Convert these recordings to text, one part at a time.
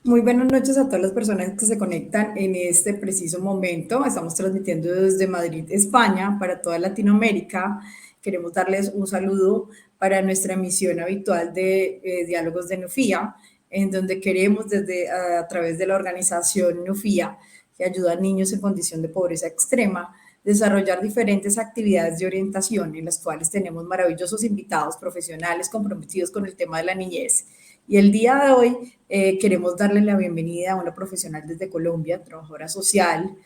Muy buenas noches a todas las personas que se conectan en este preciso momento. Estamos transmitiendo desde Madrid, España, para toda Latinoamérica. Queremos darles un saludo para nuestra emisión habitual de Diálogos de Nufía, en donde queremos desde a través de la organización Nufía, que ayuda a niños en condición de pobreza extrema, desarrollar diferentes actividades de orientación en las cuales tenemos maravillosos invitados profesionales comprometidos con el tema de la niñez. Y el día de hoy queremos darle la bienvenida a una profesional desde Colombia, trabajadora social,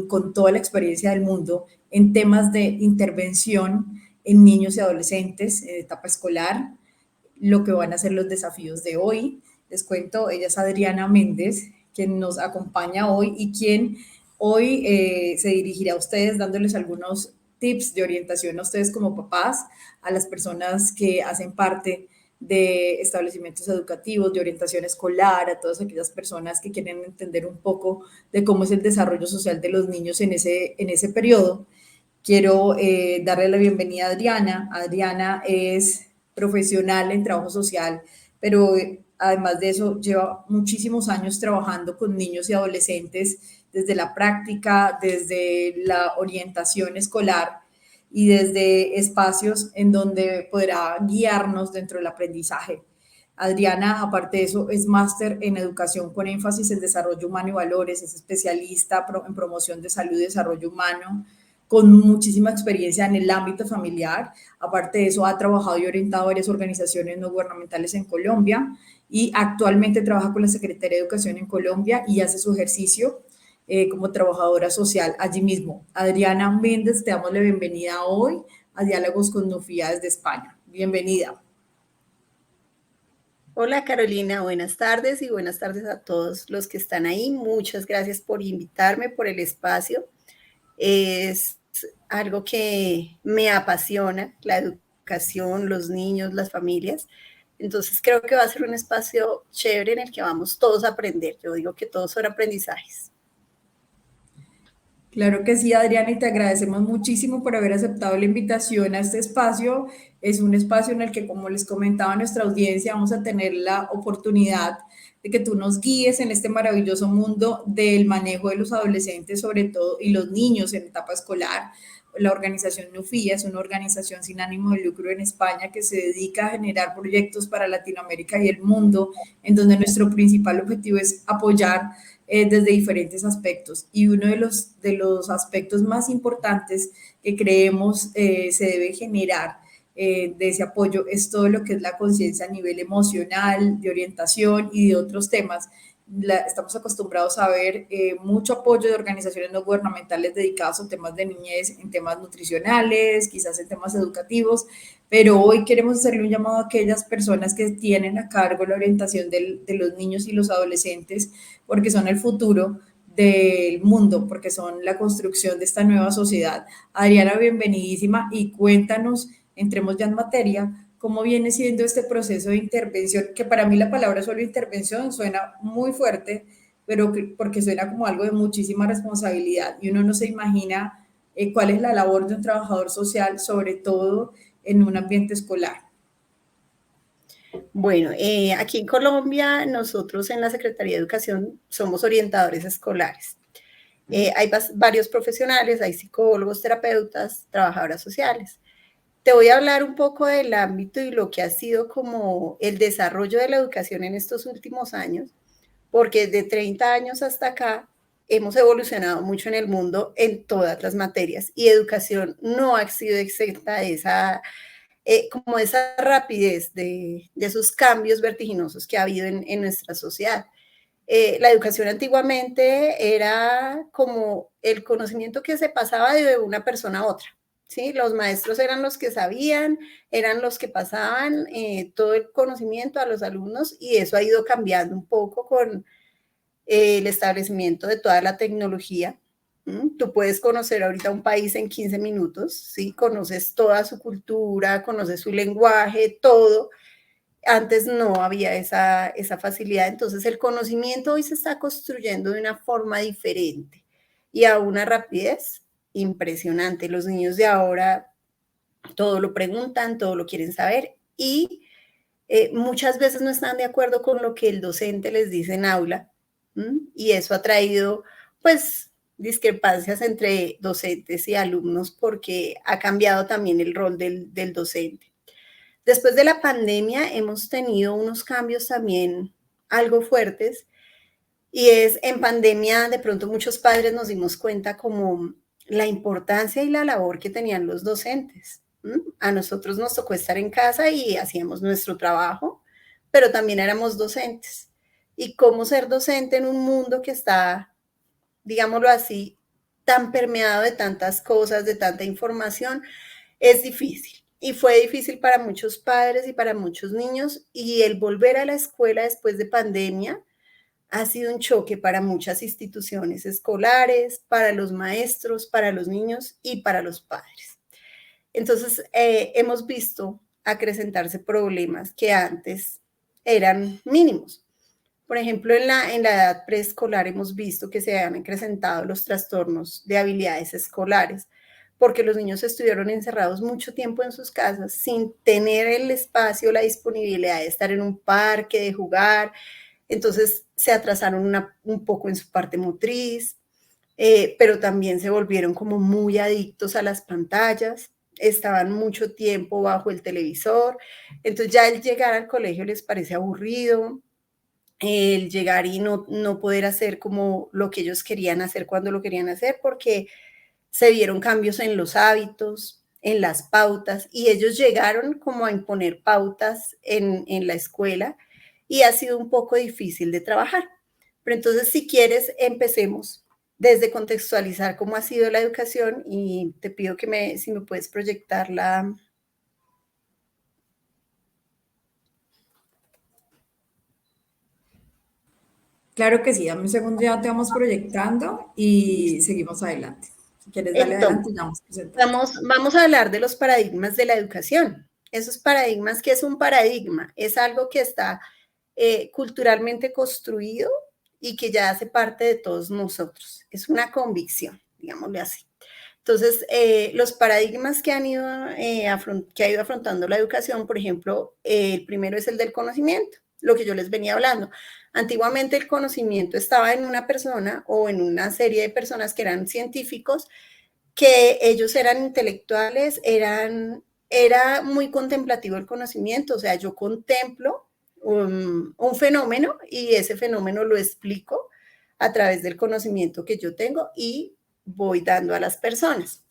con toda la experiencia del mundo en temas de intervención en niños y adolescentes en etapa escolar, lo que van a ser los desafíos de hoy. Les cuento, ella es Adriana Méndez, quien nos acompaña hoy y quien hoy se dirigirá a ustedes dándoles algunos tips de orientación a ustedes como papás, a las personas que hacen parte de establecimientos educativos, de orientación escolar, a todas aquellas personas que quieren entender un poco de cómo es el desarrollo social de los niños en ese periodo. Quiero darle la bienvenida a Adriana. Adriana es profesional en trabajo social, pero además de eso lleva muchísimos años trabajando con niños y adolescentes desde la práctica, desde la orientación escolar y desde espacios en donde podrá guiarnos dentro del aprendizaje. Adriana, aparte de eso, es máster en educación con énfasis en desarrollo humano y valores, es especialista en promoción de salud y desarrollo humano, con muchísima experiencia en el ámbito familiar. Aparte de eso, ha trabajado y orientado a varias organizaciones no gubernamentales en Colombia y actualmente trabaja con la Secretaría de Educación en Colombia y hace su ejercicio como trabajadora social allí mismo. Adriana Méndez, te damos la bienvenida hoy a Diálogos con Nufía desde España. Bienvenida. Hola Carolina, buenas tardes y buenas tardes a todos los que están ahí. Muchas gracias por invitarme, por el espacio. Es algo que me apasiona, la educación, los niños, las familias. Entonces creo que va a ser un espacio chévere en el que vamos todos a aprender. Yo digo que todos son aprendizajes. Claro que sí, Adriana, y te agradecemos muchísimo por haber aceptado la invitación a este espacio. Es un espacio en el que, como les comentaba a nuestra audiencia, vamos a tener la oportunidad de que tú nos guíes en este maravilloso mundo del manejo de los adolescentes, sobre todo, y los niños en etapa escolar. La organización NUFIA es una organización sin ánimo de lucro en España que se dedica a generar proyectos para Latinoamérica y el mundo, en donde nuestro principal objetivo es apoyar desde diferentes aspectos. Y uno de los aspectos más importantes que creemos se debe generar de ese apoyo es todo lo que es la conciencia a nivel emocional, de orientación y de otros temas. Estamos acostumbrados a ver mucho apoyo de organizaciones no gubernamentales dedicadas a temas de niñez, en temas nutricionales, quizás en temas educativos, pero hoy queremos hacerle un llamado a aquellas personas que tienen a cargo la orientación de los niños y los adolescentes, porque son el futuro del mundo, porque son la construcción de esta nueva sociedad. Adriana, bienvenidísima y cuéntanos, entremos ya en materia, cómo viene siendo este proceso de intervención, que para mí la palabra solo intervención suena muy fuerte, pero porque suena como algo de muchísima responsabilidad y uno no se imagina cuál es la labor de un trabajador social, sobre todo en un ambiente escolar. Bueno, aquí en Colombia nosotros en la Secretaría de Educación somos orientadores escolares. Hay varios profesionales, hay psicólogos, terapeutas, trabajadoras sociales. Te voy a hablar un poco del ámbito y lo que ha sido como el desarrollo de la educación en estos últimos años, porque de 30 años hasta acá hemos evolucionado mucho en el mundo en todas las materias y educación no ha sido exenta de como esa rapidez de esos cambios vertiginosos que ha habido en nuestra sociedad. La educación antiguamente era como el conocimiento que se pasaba de una persona a otra. ¿Sí? Los maestros eran los que sabían, eran los que pasaban todo el conocimiento a los alumnos y eso ha ido cambiando un poco con el establecimiento de toda la tecnología. Tú puedes conocer ahorita un país en 15 minutos, ¿sí? Conoces toda su cultura, conoces su lenguaje, todo. Antes no había esa facilidad, entonces el conocimiento hoy se está construyendo de una forma diferente y a una rapidez impresionante. Los niños de ahora todo lo preguntan, todo lo quieren saber y muchas veces no están de acuerdo con lo que el docente les dice en aula, y eso ha traído, pues, discrepancias entre docentes y alumnos porque ha cambiado también el rol del docente. Después de la pandemia hemos tenido unos cambios también algo fuertes, y es en pandemia de pronto muchos padres nos dimos cuenta como la importancia y la labor que tenían los docentes. A nosotros nos tocó estar en casa y hacíamos nuestro trabajo, pero también éramos docentes. Y cómo ser docente en un mundo que está, digámoslo así, tan permeado de tantas cosas, de tanta información, es difícil. Y fue difícil para muchos padres y para muchos niños. Y el volver a la escuela después de pandemia ha sido un choque para muchas instituciones escolares, para los maestros, para los niños y para los padres. Entonces, hemos visto acrecentarse problemas que antes eran mínimos. Por ejemplo, en la edad preescolar hemos visto que se han acrecentado los trastornos de habilidades escolares, porque los niños estuvieron encerrados mucho tiempo en sus casas sin tener el espacio, la disponibilidad de estar en un parque, de jugar. Entonces se atrasaron un poco en su parte motriz, pero también se volvieron como muy adictos a las pantallas, estaban mucho tiempo bajo el televisor, entonces ya el llegar al colegio les parece aburrido, el llegar y no poder hacer como lo que ellos querían hacer cuando lo querían hacer, porque se vieron cambios en los hábitos, en las pautas, y ellos llegaron como a imponer pautas en la escuela, y ha sido un poco difícil de trabajar. Pero entonces, si quieres, empecemos desde contextualizar cómo ha sido la educación, y te pido que si me puedes proyectar la... Claro que sí, dame un segundo, ya te vamos proyectando y seguimos adelante. Si quieres, dale adelante y Entonces, ya vamos presentando. vamos a hablar de los paradigmas de la educación. Esos paradigmas, ¿qué es un paradigma? Es algo que está culturalmente construido y que ya hace parte de todos nosotros. Es una convicción, digámosle así. Entonces, los paradigmas que que ha ido afrontando la educación, por ejemplo, el primero es el del conocimiento, lo que yo les venía hablando. Antiguamente el conocimiento estaba en una persona o en una serie de personas que eran científicos, que ellos eran intelectuales, era muy contemplativo el conocimiento, o sea, yo contemplo un fenómeno y ese fenómeno lo explico a través del conocimiento que yo tengo y voy dando a las personas.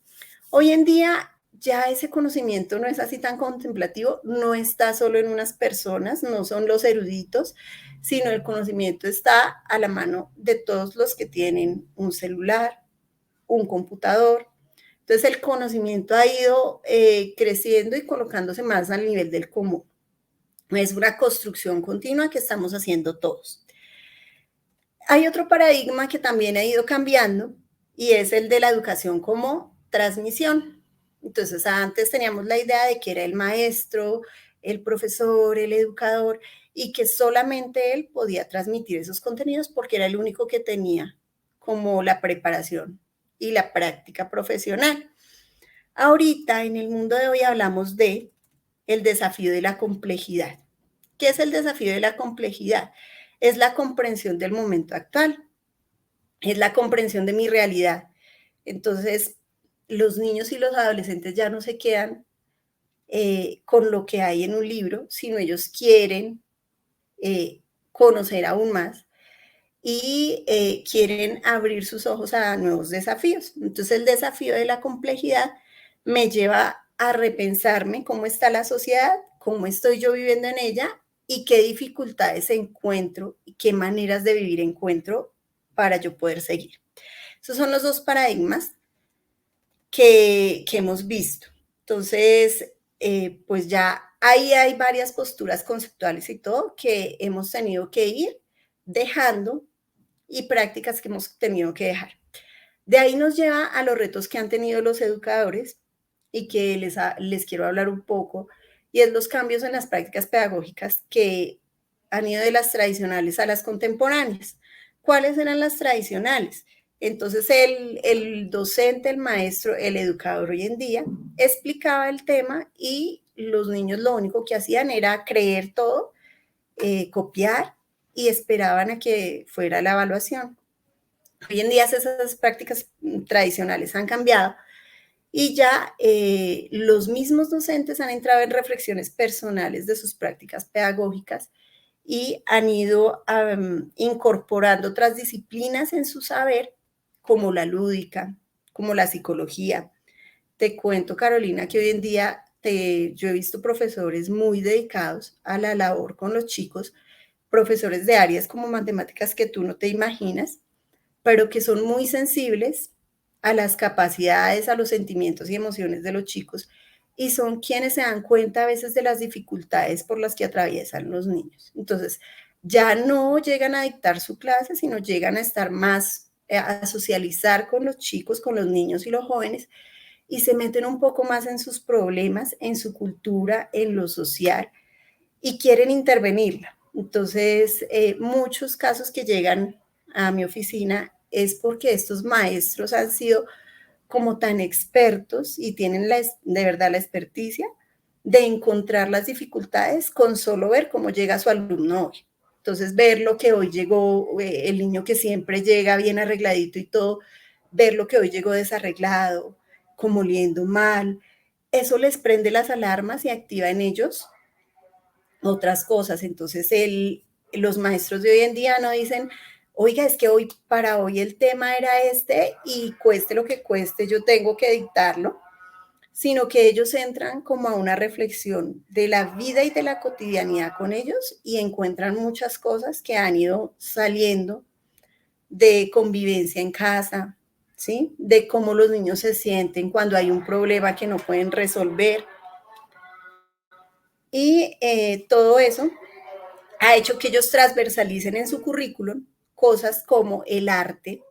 Hoy en día ya ese conocimiento no es así tan contemplativo, no está solo en unas personas, no son los eruditos, sino el conocimiento está a la mano de todos los que tienen un celular, un computador. Entonces el conocimiento ha ido creciendo y colocándose más al nivel del común. Es una construcción continua que estamos haciendo todos. Hay otro paradigma que también ha ido cambiando y es el de la educación como transmisión. Entonces antes teníamos la idea de que era el maestro, el profesor, el educador, y que solamente él podía transmitir esos contenidos porque era el único que tenía como la preparación y la práctica profesional. Ahorita en el mundo de hoy hablamos de el desafío de la complejidad. ¿Qué es el desafío de la complejidad? Es la comprensión del momento actual, es la comprensión de mi realidad. Entonces, los niños y los adolescentes ya no se quedan con lo que hay en un libro, sino ellos quieren conocer aún más y quieren abrir sus ojos a nuevos desafíos. Entonces, el desafío de la complejidad me lleva a repensarme cómo está la sociedad, cómo estoy yo viviendo en ella y qué dificultades encuentro y qué maneras de vivir encuentro para yo poder seguir. Esos son los dos paradigmas que hemos visto. Entonces, pues ya ahí hay varias posturas conceptuales y todo que hemos tenido que ir dejando y prácticas que hemos tenido que dejar. De ahí nos lleva a los retos que han tenido los educadores y que les quiero hablar un poco, y es los cambios en las prácticas pedagógicas que han ido de las tradicionales a las contemporáneas. ¿Cuáles eran las tradicionales? Entonces el docente, el maestro, el educador hoy en día explicaba el tema y los niños lo único que hacían era creer todo, copiar y esperaban a que fuera la evaluación. Hoy en día esas prácticas tradicionales han cambiado y ya los mismos docentes han entrado en reflexiones personales de sus prácticas pedagógicas y han ido incorporando otras disciplinas en su saber, como la lúdica, como la psicología. Te cuento, Carolina, que hoy en día yo he visto profesores muy dedicados a la labor con los chicos, profesores de áreas como matemáticas que tú no te imaginas, pero que son muy sensibles a las capacidades, a los sentimientos y emociones de los chicos, y son quienes se dan cuenta a veces de las dificultades por las que atraviesan los niños. Entonces, ya no llegan a dictar su clase, sino llegan a estar más, a socializar con los chicos, con los niños y los jóvenes, y se meten un poco más en sus problemas, en su cultura, en lo social, y quieren intervenirla. Entonces, muchos casos que llegan a mi oficina es porque estos maestros han sido como tan expertos y tienen de verdad la experticia de encontrar las dificultades con solo ver cómo llega su alumno hoy. Entonces, ver lo que hoy llegó, el niño que siempre llega bien arregladito y todo, ver lo que hoy llegó desarreglado, como oliendo mal, eso les prende las alarmas y activa en ellos otras cosas. Entonces, los maestros de hoy en día no dicen, oiga, es que para hoy el tema era este y cueste lo que cueste, yo tengo que dictarlo, sino que ellos entran como a una reflexión de la vida y de la cotidianidad con ellos y encuentran muchas cosas que han ido saliendo de convivencia en casa, ¿sí? De cómo los niños se sienten cuando hay un problema que no pueden resolver. Y todo eso ha hecho que ellos transversalicen en su currículum cosas como el arte,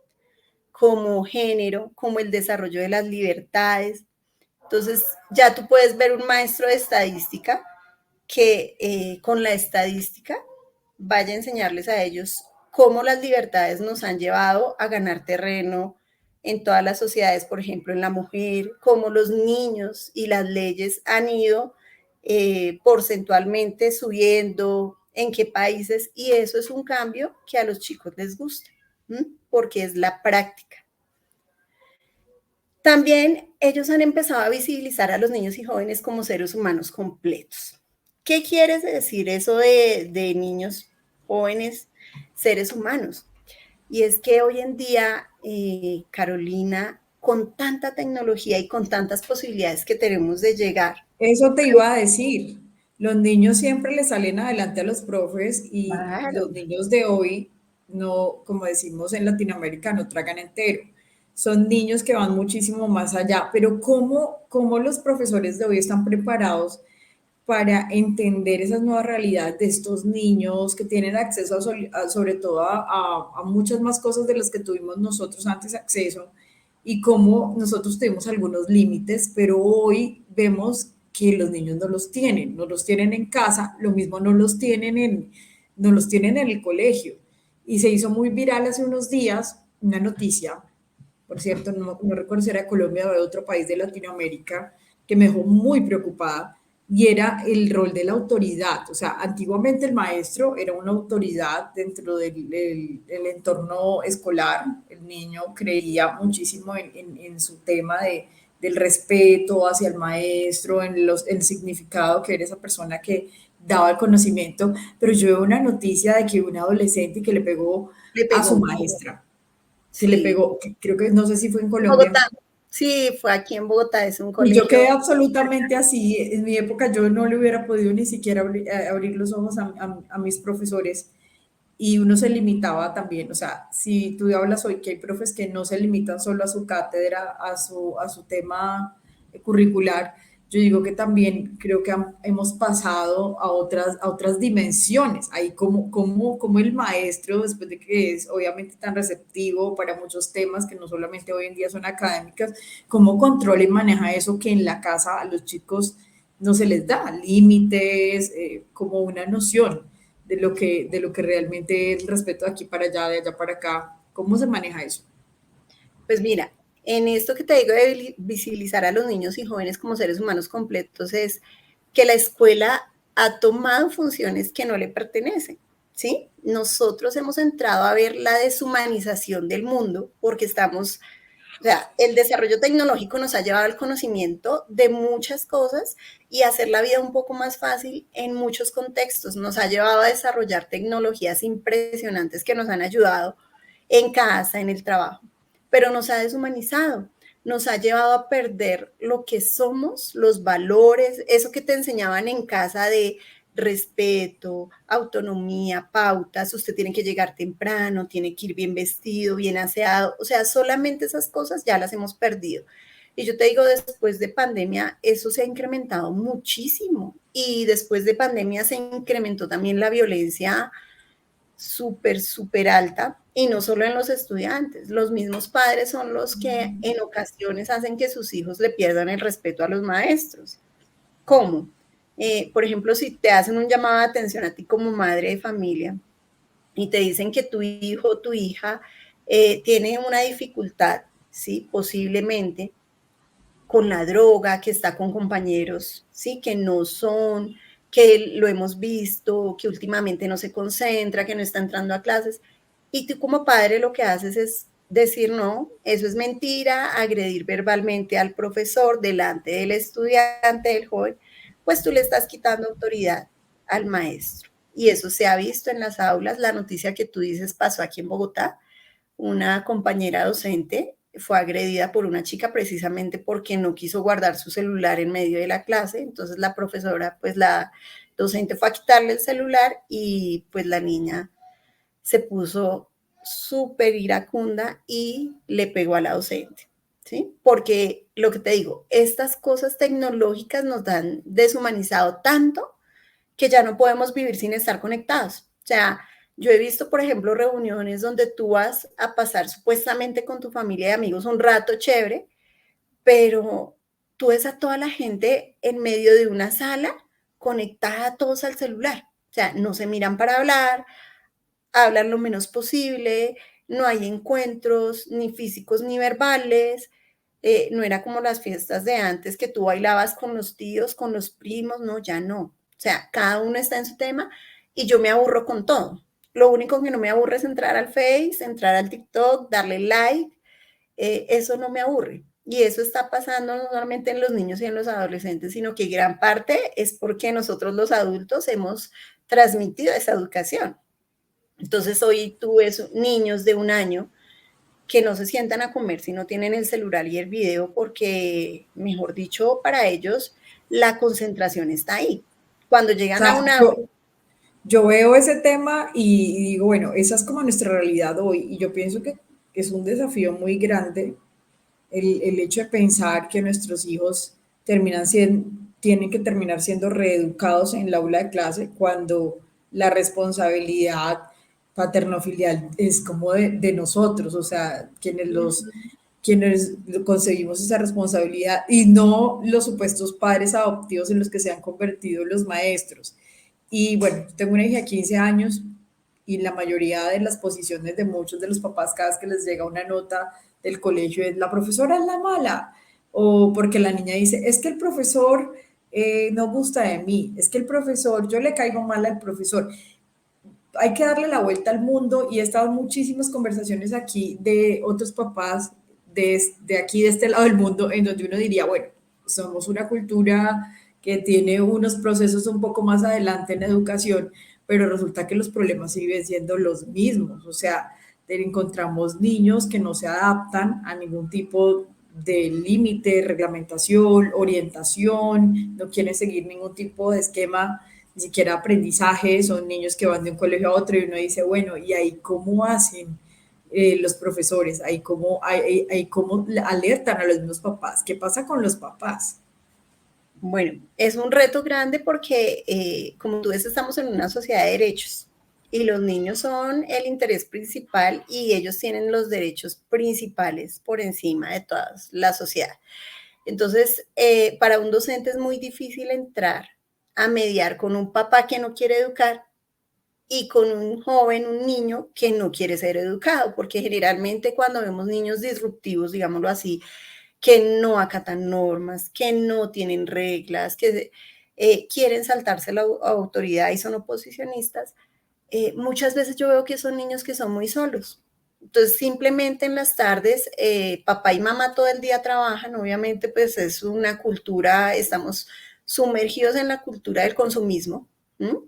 como género, como el desarrollo de las libertades. Entonces, ya tú puedes ver un maestro de estadística que con la estadística vaya a enseñarles a ellos cómo las libertades nos han llevado a ganar terreno en todas las sociedades, por ejemplo, en la mujer, cómo los niños y las leyes han ido porcentualmente subiendo, en qué países, y eso es un cambio que a los chicos les gusta, porque es la práctica. También ellos han empezado a visibilizar a los niños y jóvenes como seres humanos completos. ¿Qué quiere decir eso de niños, jóvenes, seres humanos? Y es que hoy en día, Carolina, con tanta tecnología y con tantas posibilidades que tenemos de llegar. Eso te iba a decir. Los niños siempre le salen adelante a los profes y Claro. los niños de hoy no, como decimos en Latinoamérica, no tragan entero. Son niños que van muchísimo más allá, pero ¿cómo los profesores de hoy están preparados para entender esas nuevas realidades de estos niños que tienen acceso sobre todo a muchas más cosas de las que tuvimos nosotros antes acceso y cómo nosotros tuvimos algunos límites, pero hoy vemos que los niños no los tienen en casa, lo mismo no los tienen en el colegio. Y se hizo muy viral hace unos días una noticia, por cierto, no recuerdo si era de Colombia o de otro país de Latinoamérica, que me dejó muy preocupada, y era el rol de la autoridad. O sea, antiguamente el maestro era una autoridad dentro del entorno escolar. El niño creía muchísimo en su tema del respeto hacia el maestro, el significado que era esa persona que daba el conocimiento. Pero yo veo una noticia de que un adolescente que le pegó Le a pegó. su maestra, que le Sí. pegó, creo que no sé si fue en Colombia. Bogotá. Sí, fue aquí en Bogotá, es un Y yo colegio. quedé absolutamente así. En mi época yo no le hubiera podido ni siquiera abrir los ojos a mis profesores y uno se limitaba también. O sea, si tú hablas hoy que hay profes que no se limitan solo a su cátedra, a su tema curricular, yo digo que también creo que hemos pasado a otras dimensiones. Ahí como el maestro, después de que es obviamente tan receptivo para muchos temas que no solamente hoy en día son académicas, cómo controla y maneja eso que en la casa a los chicos no se les da, límites, como una noción de lo que realmente el respeto de aquí para allá, de allá para acá. ¿Cómo se maneja eso? Pues mira, en esto que te digo de visibilizar a los niños y jóvenes como seres humanos completos es que la escuela ha tomado funciones que no le pertenecen, ¿sí? Nosotros hemos entrado a ver la deshumanización del mundo porque estamos, o sea, el desarrollo tecnológico nos ha llevado al conocimiento de muchas cosas y a hacer la vida un poco más fácil en muchos contextos. Nos ha llevado a desarrollar tecnologías impresionantes que nos han ayudado en casa, en el trabajo, pero nos ha deshumanizado, nos ha llevado a perder lo que somos, los valores, eso que te enseñaban en casa de respeto, autonomía, pautas, usted tiene que llegar temprano, tiene que ir bien vestido, bien aseado, o sea, solamente esas cosas ya las hemos perdido. Y yo te digo, después de pandemia, eso se ha incrementado muchísimo. Y después de pandemia se incrementó también la violencia súper, súper alta, y no solo en los estudiantes, los mismos padres son los que en ocasiones hacen que sus hijos le pierdan el respeto a los maestros. ¿Cómo? Por ejemplo, si te hacen un llamado de atención a ti como madre de familia y te dicen que tu hijo o tu hija tiene una dificultad, ¿sí? Posiblemente con la droga, que está con compañeros, ¿sí? Que no son, que lo hemos visto, que últimamente no se concentra, que no está entrando a clases. Y tú como padre lo que haces es decir, no, eso es mentira, agredir verbalmente al profesor delante del estudiante, del joven, pues tú le estás quitando autoridad al maestro. Y eso se ha visto en las aulas. La noticia que tú dices pasó aquí en Bogotá. Una compañera docente fue agredida por una chica precisamente porque no quiso guardar su celular en medio de la clase. Entonces la profesora, pues la docente fue a quitarle el celular y pues la niña se puso súper iracunda y le pegó a la docente, ¿sí? Porque lo que te digo, estas cosas tecnológicas nos han deshumanizado tanto que ya no podemos vivir sin estar conectados. O sea, yo he visto, por ejemplo, reuniones donde tú vas a pasar supuestamente con tu familia y amigos un rato chévere, pero tú ves a toda la gente en medio de una sala conectada todos al celular. O sea, no se miran para hablar, hablan lo menos posible, no hay encuentros ni físicos ni verbales. No era como las fiestas de antes que tú bailabas con los tíos, con los primos, no, ya no. O sea, cada uno está en su tema y yo me aburro con todo. Lo único que no me aburre es entrar al Face, entrar al TikTok, darle like, eso no me aburre. Y eso está pasando no solamente en los niños y en los adolescentes, sino que gran parte es porque nosotros los adultos hemos transmitido esa educación. Entonces hoy tú ves niños de 1 año que no se sientan a comer si no tienen el celular y el video porque, mejor dicho, para ellos la concentración está ahí. Cuando O llegan a sea, una... yo veo ese tema y digo, bueno, esa es como nuestra realidad hoy y yo pienso que es un desafío muy grande el hecho de pensar que nuestros hijos tienen que terminar siendo reeducados en el aula de clase cuando la responsabilidad paternofilial es como de nosotros, o sea, quienes conseguimos esa responsabilidad y no los supuestos padres adoptivos en los que se han convertido los maestros. Y bueno, tengo una hija de 15 años y la mayoría de las posiciones de muchos de los papás cada vez que les llega una nota del colegio es la profesora es la mala o porque la niña dice es que el profesor no gusta de mí, es que el profesor, yo le caigo mal al profesor. Hay que darle la vuelta al mundo y he estado en muchísimas conversaciones aquí de otros papás de aquí, de este lado del mundo, en donde uno diría, bueno, somos una cultura que tiene unos procesos un poco más adelante en educación, pero resulta que los problemas siguen siendo los mismos, o sea, encontramos niños que no se adaptan a ningún tipo de límite, reglamentación, orientación, no quieren seguir ningún tipo de esquema, ni siquiera aprendizaje, son niños que van de un colegio a otro y uno dice, bueno, ¿y ahí cómo hacen los profesores? Ahí cómo alertan a los mismos papás? ¿Qué pasa con los papás? Bueno, es un reto grande porque, como tú ves, estamos en una sociedad de derechos y los niños son el interés principal y ellos tienen los derechos principales por encima de toda la sociedad. Entonces, para un docente es muy difícil entrar a mediar con un papá que no quiere educar y con un joven, un niño que no quiere ser educado, porque generalmente cuando vemos niños disruptivos, digámoslo así, que no acatan normas, que no tienen reglas, que quieren saltarse la autoridad y son oposicionistas, muchas veces yo veo que son niños que son muy solos. Entonces, simplemente en las tardes, papá y mamá todo el día trabajan, obviamente, pues es una cultura, estamos sumergidos en la cultura del consumismo, ¿m?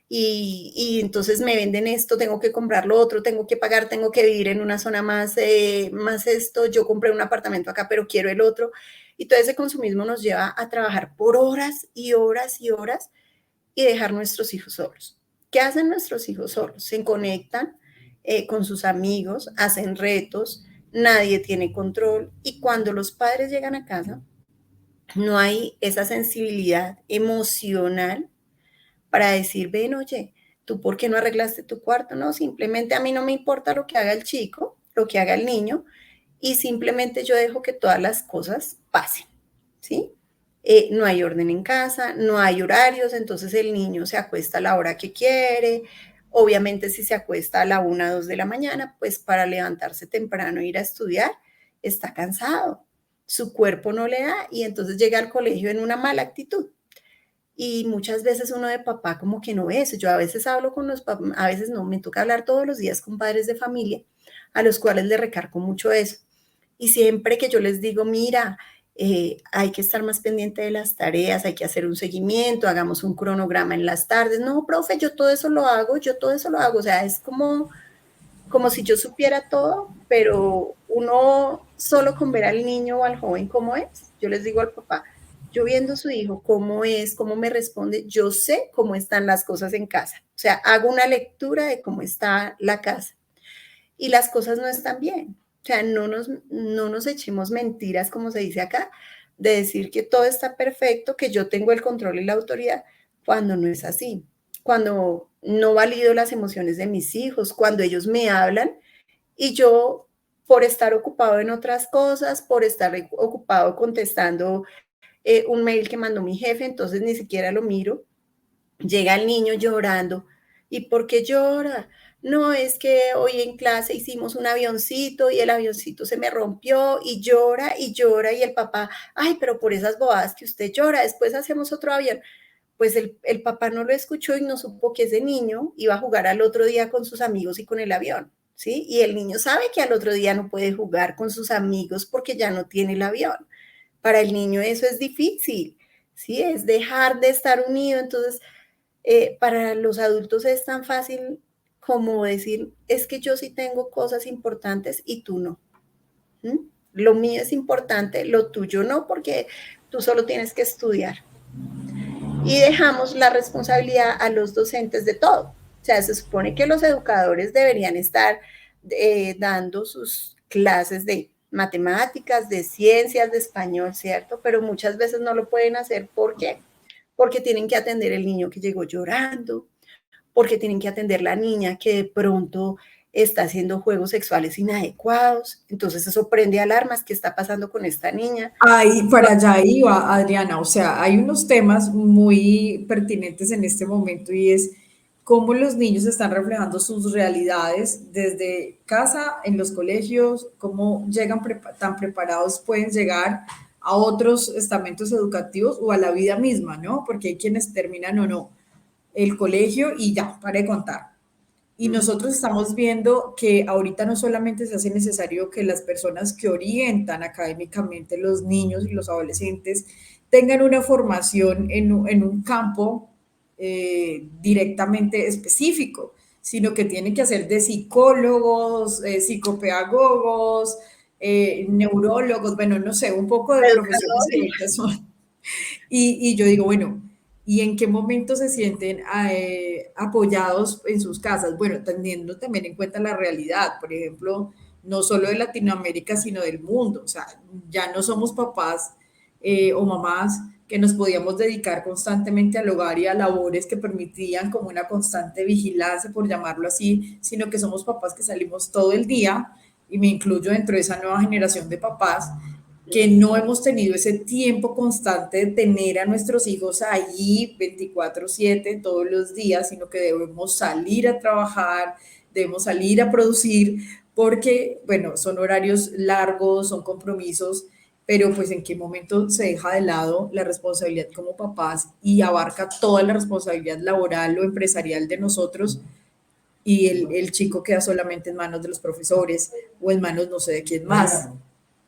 Y entonces me venden esto, tengo que comprar lo otro, tengo que pagar, tengo que vivir en una zona más esto, yo compré un apartamento acá, pero quiero el otro. Y todo ese consumismo nos lleva a trabajar por horas y horas y horas y dejar nuestros hijos solos. ¿Qué hacen nuestros hijos solos? Se conectan con sus amigos, hacen retos, nadie tiene control y cuando los padres llegan a casa, no hay esa sensibilidad emocional para decir, ven, oye, ¿tú por qué no arreglaste tu cuarto? No, simplemente a mí no me importa lo que haga el chico, lo que haga el niño, y simplemente yo dejo que todas las cosas pasen, ¿sí? No hay orden en casa, no hay horarios, entonces el niño se acuesta a la hora que quiere. Obviamente si se acuesta a la 1, 2 de la mañana, pues para levantarse temprano e ir a estudiar, está cansado. Su cuerpo no le da y entonces llega al colegio en una mala actitud. Y muchas veces uno de papá como que no ve eso. Yo a veces hablo con los papás, a veces no, me toca hablar todos los días con padres de familia a los cuales le recargo mucho eso. Y siempre que yo les digo, mira, hay que estar más pendiente de las tareas, hay que hacer un seguimiento, hagamos un cronograma en las tardes. No, profe, yo todo eso lo hago, yo todo eso lo hago. O sea, es como si yo supiera todo, pero uno solo con ver al niño o al joven cómo es. Yo les digo al papá, yo viendo a su hijo cómo es, cómo me responde, yo sé cómo están las cosas en casa. O sea, hago una lectura de cómo está la casa y las cosas no están bien. O sea, no nos echemos mentiras, como se dice acá, de decir que todo está perfecto, que yo tengo el control y la autoridad, cuando no es así. Cuando no valido las emociones de mis hijos, cuando ellos me hablan y yo, por estar ocupado en otras cosas, por estar ocupado contestando un mail que mandó mi jefe, entonces ni siquiera lo miro. Llega el niño llorando. ¿Y por qué llora? No, es que hoy en clase hicimos un avioncito y el avioncito se me rompió y llora y el papá, ay, pero por esas bobadas que usted llora, después hacemos otro avión. Pues el papá no lo escuchó y no supo que ese niño iba a jugar al otro día con sus amigos y con el avión, ¿sí? Y el niño sabe que al otro día no puede jugar con sus amigos porque ya no tiene el avión. Para el niño eso es difícil, ¿sí? Es dejar de estar unido. Entonces, para los adultos es tan fácil como decir, es que yo sí tengo cosas importantes y tú no. ¿Mm? Lo mío es importante, lo tuyo no, porque tú solo tienes que estudiar. Y dejamos la responsabilidad a los docentes de todo. O sea, se supone que los educadores deberían estar dando sus clases de matemáticas, de ciencias, de español, ¿cierto? Pero muchas veces no lo pueden hacer. ¿Por qué? Porque tienen que atender el niño que llegó llorando, porque tienen que atender la niña que de pronto está haciendo juegos sexuales inadecuados. Entonces eso prende alarmas. ¿Qué está pasando con esta niña? Ahí, para allá iba, Adriana. O sea, hay unos temas muy pertinentes en este momento y es cómo los niños están reflejando sus realidades desde casa, en los colegios, cómo llegan tan preparados pueden llegar a otros estamentos educativos o a la vida misma, ¿no? Porque hay quienes terminan o no el colegio y ya, para de contar. Y nosotros estamos viendo que ahorita no solamente se hace necesario que las personas que orientan académicamente los niños y los adolescentes tengan una formación en un campo directamente específico, sino que tienen que hacer de psicólogos, psicopedagogos, neurólogos, bueno, no sé, un poco de profesiones que ahorita son. Y yo digo, bueno, ¿y en qué momento se sienten apoyados en sus casas? Bueno, teniendo también en cuenta la realidad, por ejemplo, no solo de Latinoamérica, sino del mundo. O sea, ya no somos papás o mamás que nos podíamos dedicar constantemente al hogar y a labores que permitían como una constante vigilancia, por llamarlo así, sino que somos papás que salimos todo el día, y me incluyo dentro de esa nueva generación de papás, que no hemos tenido ese tiempo constante de tener a nuestros hijos allí 24/7 todos los días, sino que debemos salir a trabajar, debemos salir a producir, porque, bueno, son horarios largos, son compromisos pero pues en qué momento se deja de lado la responsabilidad como papás y abarca toda la responsabilidad laboral o empresarial de nosotros y el chico queda solamente en manos de los profesores o en manos no sé de quién más.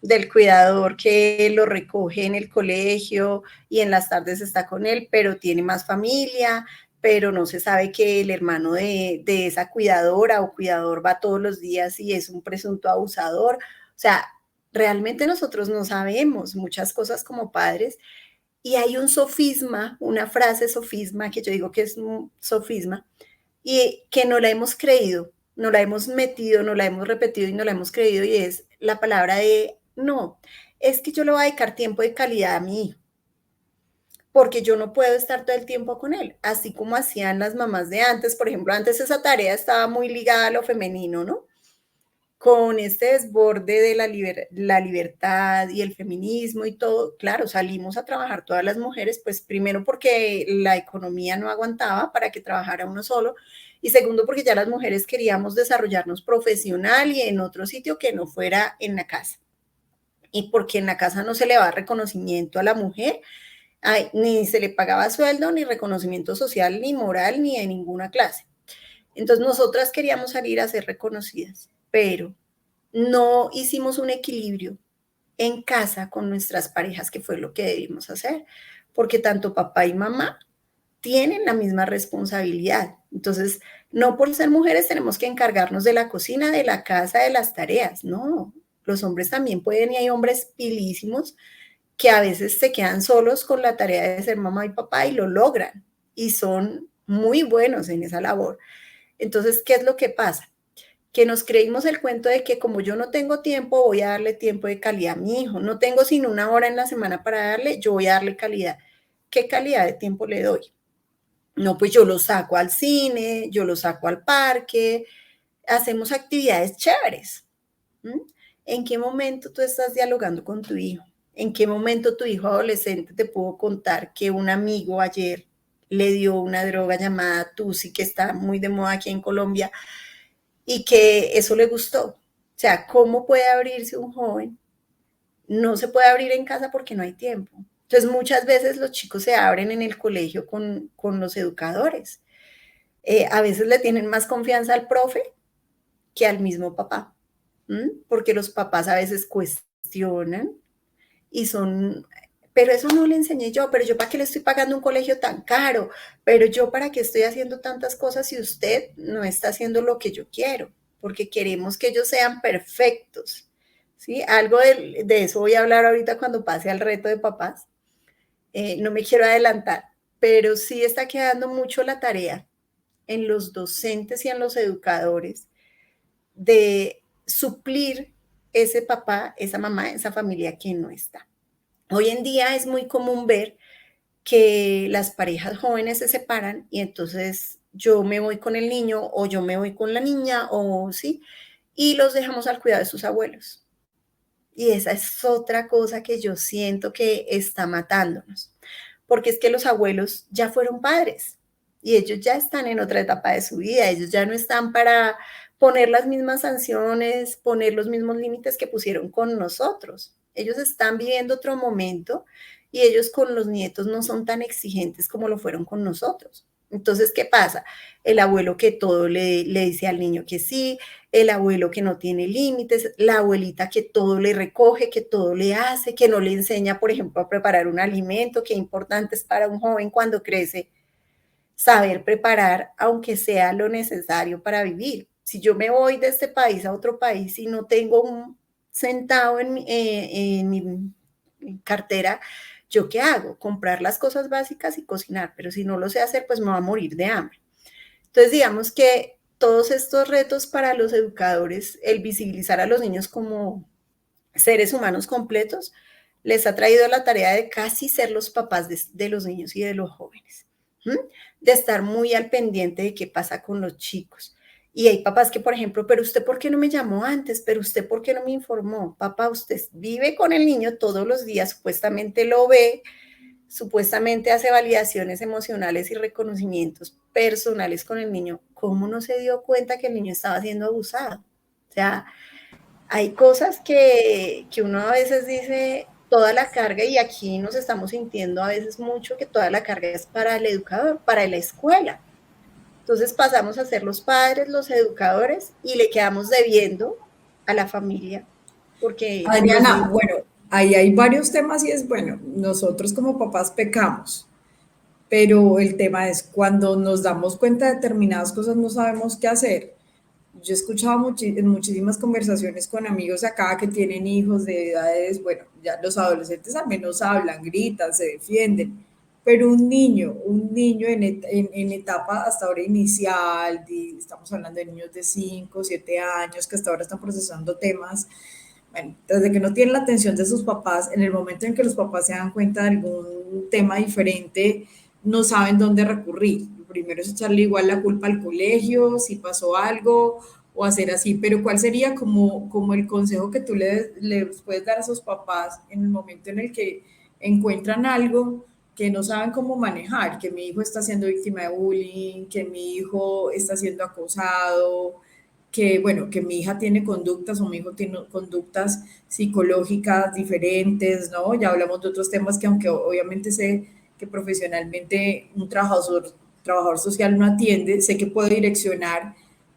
Del cuidador que lo recoge en el colegio y en las tardes está con él, pero tiene más familia, pero no se sabe que el hermano de esa cuidadora o cuidador va todos los días y es un presunto abusador. O sea, realmente nosotros no sabemos muchas cosas como padres y hay un sofisma, una frase sofisma que yo digo que es un sofisma y que no la hemos creído, no la hemos metido, no la hemos repetido y no la hemos creído y es la palabra de no, es que yo le voy a dedicar tiempo de calidad a mi hijo, porque yo no puedo estar todo el tiempo con él, así como hacían las mamás de antes, por ejemplo, antes esa tarea estaba muy ligada a lo femenino, ¿no? Con este desborde de la libertad y el feminismo y todo, claro, salimos a trabajar todas las mujeres, pues primero porque la economía no aguantaba para que trabajara uno solo, y segundo porque ya las mujeres queríamos desarrollarnos profesional y en otro sitio que no fuera en la casa. Y porque en la casa no se le va reconocimiento a la mujer, ay, ni se le pagaba sueldo, ni reconocimiento social, ni moral, ni de ninguna clase. Entonces nosotras queríamos salir a ser reconocidas, pero no hicimos un equilibrio en casa con nuestras parejas, que fue lo que debimos hacer, porque tanto papá y mamá tienen la misma responsabilidad. Entonces, no por ser mujeres tenemos que encargarnos de la cocina, de la casa, de las tareas, no. Los hombres también pueden y hay hombres pilísimos que a veces se quedan solos con la tarea de ser mamá y papá y lo logran y son muy buenos en esa labor. Entonces, ¿qué es lo que pasa? Que nos creímos el cuento de que como yo no tengo tiempo, voy a darle tiempo de calidad a mi hijo. No tengo sino una hora en la semana para darle, yo voy a darle calidad. ¿Qué calidad de tiempo le doy? No, pues yo lo saco al cine, yo lo saco al parque, hacemos actividades chéveres. ¿Mm? ¿En qué momento tú estás dialogando con tu hijo? ¿En qué momento tu hijo adolescente te pudo contar que un amigo ayer le dio una droga llamada Tusi, que está muy de moda aquí en Colombia, y que eso le gustó? O sea, ¿cómo puede abrirse un joven? No se puede abrir en casa porque no hay tiempo. Entonces, muchas veces los chicos se abren en el colegio con los educadores. A veces le tienen más confianza al profe que al mismo papá, porque los papás a veces cuestionan y son, pero eso no le enseñé yo, pero yo para qué le estoy pagando un colegio tan caro, pero yo para qué estoy haciendo tantas cosas si usted no está haciendo lo que yo quiero, porque queremos que ellos sean perfectos, ¿sí? Algo de eso voy a hablar ahorita cuando pase al reto de papás, no me quiero adelantar, pero sí está quedando mucho la tarea en los docentes y en los educadores de suplir ese papá, esa mamá, esa familia que no está. Hoy en día es muy común ver que las parejas jóvenes se separan y entonces yo me voy con el niño o yo me voy con la niña o sí, y los dejamos al cuidado de sus abuelos. Y esa es otra cosa que yo siento que está matándonos, porque es que los abuelos ya fueron padres y ellos ya están en otra etapa de su vida, ellos ya no están para poner las mismas sanciones, poner los mismos límites que pusieron con nosotros. Ellos están viviendo otro momento y ellos con los nietos no son tan exigentes como lo fueron con nosotros. Entonces, ¿qué pasa? El abuelo que todo le dice al niño que sí, el abuelo que no tiene límites, la abuelita que todo le recoge, que todo le hace, que no le enseña, por ejemplo, a preparar un alimento, que importante es para un joven cuando crece saber preparar, aunque sea lo necesario para vivir. Si yo me voy de este país a otro país y no tengo un centavo en mi cartera, ¿yo qué hago? Comprar las cosas básicas y cocinar, pero si no lo sé hacer, pues me va a morir de hambre. Entonces, digamos que todos estos retos para los educadores, el visibilizar a los niños como seres humanos completos, les ha traído la tarea de casi ser los papás de los niños y de los jóvenes, ¿m? De estar muy al pendiente de qué pasa con los chicos. Y hay papás que, por ejemplo, pero usted por qué no me llamó antes, pero usted por qué no me informó. Papá, usted vive con el niño todos los días, supuestamente lo ve, supuestamente hace validaciones emocionales y reconocimientos personales con el niño. ¿Cómo no se dio cuenta que el niño estaba siendo abusado? O sea, hay cosas que uno a veces dice, toda la carga, y aquí nos estamos sintiendo a veces mucho que toda la carga es para el educador, para la escuela. Entonces pasamos a ser los padres, los educadores, y le quedamos debiendo a la familia, porque los Adriana, niños... bueno, ahí hay varios temas y es bueno, nosotros como papás pecamos, pero el tema es cuando nos damos cuenta de determinadas cosas no sabemos qué hacer. Yo he escuchado en muchísimas conversaciones con amigos acá que tienen hijos de edades, bueno, ya los adolescentes al menos hablan, gritan, se defienden, pero un niño en etapa hasta ahora inicial, estamos hablando de niños de 5 7 años que hasta ahora están procesando temas, bueno, desde que no tienen la atención de sus papás, en el momento en que los papás se dan cuenta de algún tema diferente, no saben dónde recurrir. Lo primero es echarle igual la culpa al colegio, si pasó algo, o hacer así. Pero ¿cuál sería como el consejo que tú les puedes dar a sus papás en el momento en el que encuentran algo que no saben cómo manejar, que mi hijo está siendo víctima de bullying, que mi hijo está siendo acosado, que, bueno, que mi hija tiene conductas o mi hijo tiene conductas psicológicas diferentes, ¿no? Ya hablamos de otros temas que aunque obviamente sé que profesionalmente un trabajador social no atiende, sé que puedo direccionar,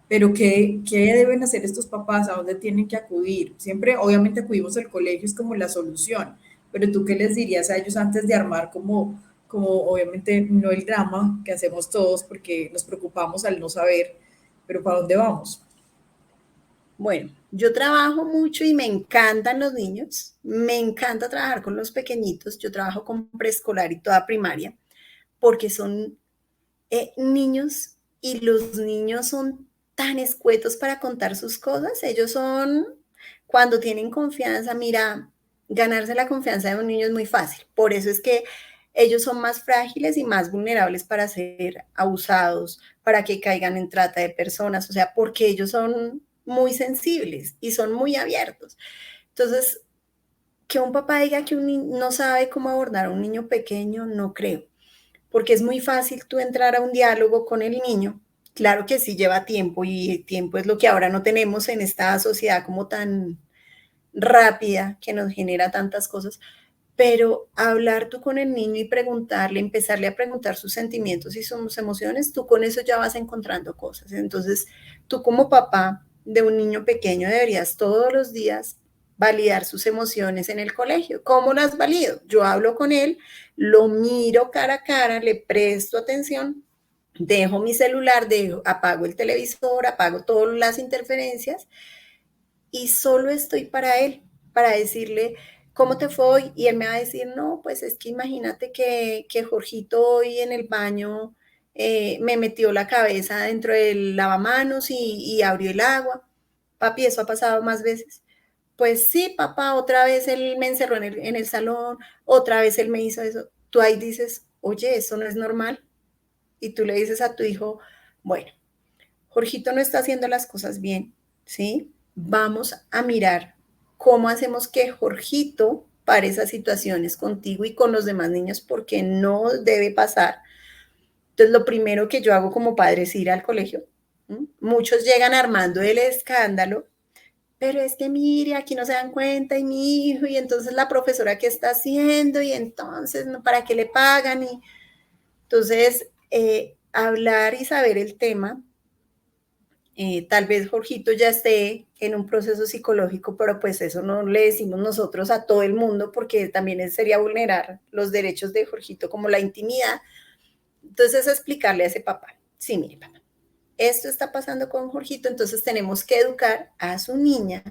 pero ¿qué deben hacer estos papás? ¿A dónde tienen que acudir? Siempre, obviamente, acudimos al colegio, es como la solución, pero tú qué les dirías a ellos antes de armar como obviamente no el drama que hacemos todos porque nos preocupamos al no saber, pero ¿para dónde vamos? Bueno, yo trabajo mucho y me encantan los niños, me encanta trabajar con los pequeñitos, yo trabajo con preescolar y toda primaria, porque son niños, y los niños son tan escuetos para contar sus cosas. Ellos son, cuando tienen confianza, mira, ganarse la confianza de un niño es muy fácil. Por eso es que ellos son más frágiles y más vulnerables para ser abusados, para que caigan en trata de personas, o sea, porque ellos son muy sensibles y son muy abiertos. Entonces, que un papá diga que no sabe cómo abordar a un niño pequeño, no creo, porque es muy fácil tú entrar a un diálogo con el niño. Claro que sí lleva tiempo, y tiempo es lo que ahora no tenemos en esta sociedad como tan rápida que nos genera tantas cosas, pero hablar tú con el niño y preguntarle, empezarle a preguntar sus sentimientos y sus emociones, tú con eso ya vas encontrando cosas. Entonces, tú como papá de un niño pequeño deberías todos los días validar sus emociones en el colegio. ¿Cómo las valido? Yo hablo con él, lo miro cara a cara, le presto atención, dejo mi celular, apago el televisor, apago todas las interferencias, y solo estoy para él, para decirle cómo te fue hoy, y él me va a decir, no, pues es que imagínate que Jorgito hoy en el baño me metió la cabeza dentro del lavamanos y abrió el agua. Papi, ¿eso ha pasado más veces? Pues sí, papá, otra vez él me encerró en el salón, otra vez él me hizo eso. Tú ahí dices, oye, eso no es normal. Y tú le dices a tu hijo, bueno, Jorgito no está haciendo las cosas bien, ¿sí? Vamos a mirar cómo hacemos que Jorgito pare esas situaciones contigo y con los demás niños, porque no debe pasar. Entonces, lo primero que yo hago como padre es ir al colegio. ¿Sí? Muchos llegan armando el escándalo, pero es que mire, aquí no se dan cuenta, y mi hijo, y entonces la profesora qué está haciendo, y entonces, ¿para qué le pagan? Y entonces, hablar y saber el tema. Tal vez Jorgito ya esté en un proceso psicológico, pero pues eso no le decimos nosotros a todo el mundo, porque también sería vulnerar los derechos de Jorgito, como la intimidad. Entonces, explicarle a ese papá, sí, mire papá, esto está pasando con Jorgito, entonces tenemos que educar a su niña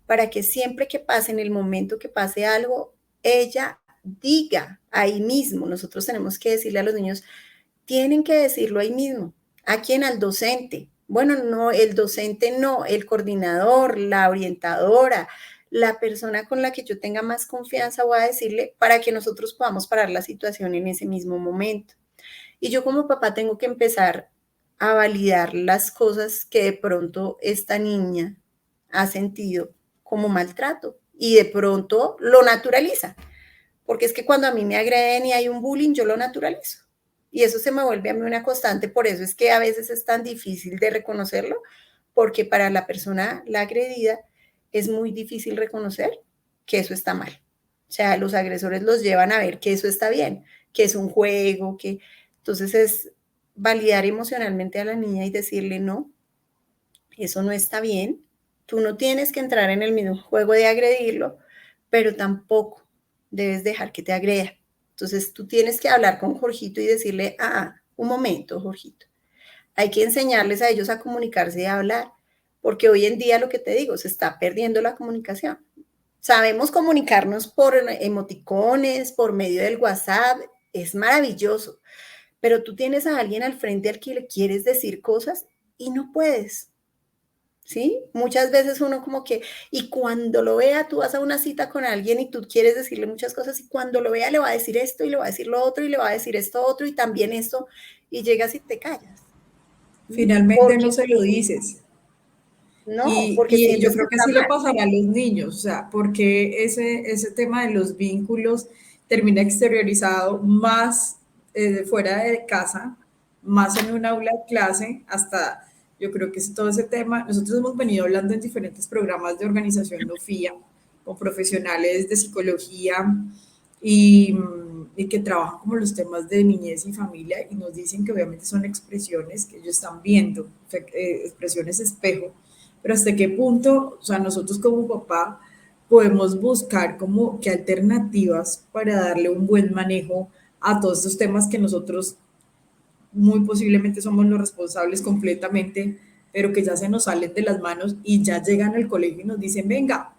para que siempre que pase, en el momento que pase algo, ella diga ahí mismo. Nosotros tenemos que decirle a los niños, tienen que decirlo ahí mismo. ¿A quién? Al docente. Bueno, no, el docente no, el coordinador, la orientadora, la persona con la que yo tenga más confianza, voy a decirle para que nosotros podamos parar la situación en ese mismo momento. Y yo como papá tengo que empezar a validar las cosas que de pronto esta niña ha sentido como maltrato, y de pronto lo naturaliza, porque es que cuando a mí me agreden y hay un bullying, yo lo naturalizo. Y eso se me vuelve a mí una constante, por eso es que a veces es tan difícil de reconocerlo, porque para la persona, la agredida, es muy difícil reconocer que eso está mal. O sea, los agresores los llevan a ver que eso está bien, que es un juego, que entonces es validar emocionalmente a la niña y decirle, no, eso no está bien, tú no tienes que entrar en el mismo juego de agredirlo, pero tampoco debes dejar que te agreda. Entonces tú tienes que hablar con Jorgito y decirle, un momento, Jorgito, hay que enseñarles a ellos a comunicarse y a hablar, porque hoy en día lo que te digo, se está perdiendo la comunicación. Sabemos comunicarnos por emoticones, por medio del WhatsApp, es maravilloso, pero tú tienes a alguien al frente al que le quieres decir cosas y no puedes. ¿Sí? Muchas veces uno como que, y cuando lo vea, tú vas a una cita con alguien y tú quieres decirle muchas cosas y cuando lo vea le va a decir esto y le va a decir lo otro y le va a decir esto otro y también esto y llegas y te callas. Finalmente Porque no se lo dices. no, Y, porque y yo sientes que creo que está así le mal. pasará a los niños, o sea, porque ese tema de los vínculos termina exteriorizado más fuera de casa, más en un aula de clase, hasta yo creo que es todo ese tema. Nosotros hemos venido hablando en diferentes programas de organización no FIA, con profesionales de psicología y que trabajan como los temas de niñez y familia y nos dicen que obviamente son expresiones que ellos están viendo, expresiones espejo, pero hasta qué punto, o sea, nosotros como papá podemos buscar como qué alternativas para darle un buen manejo a todos estos temas que nosotros muy posiblemente somos los responsables completamente, pero que ya se nos salen de las manos y ya llegan al colegio y nos dicen, venga,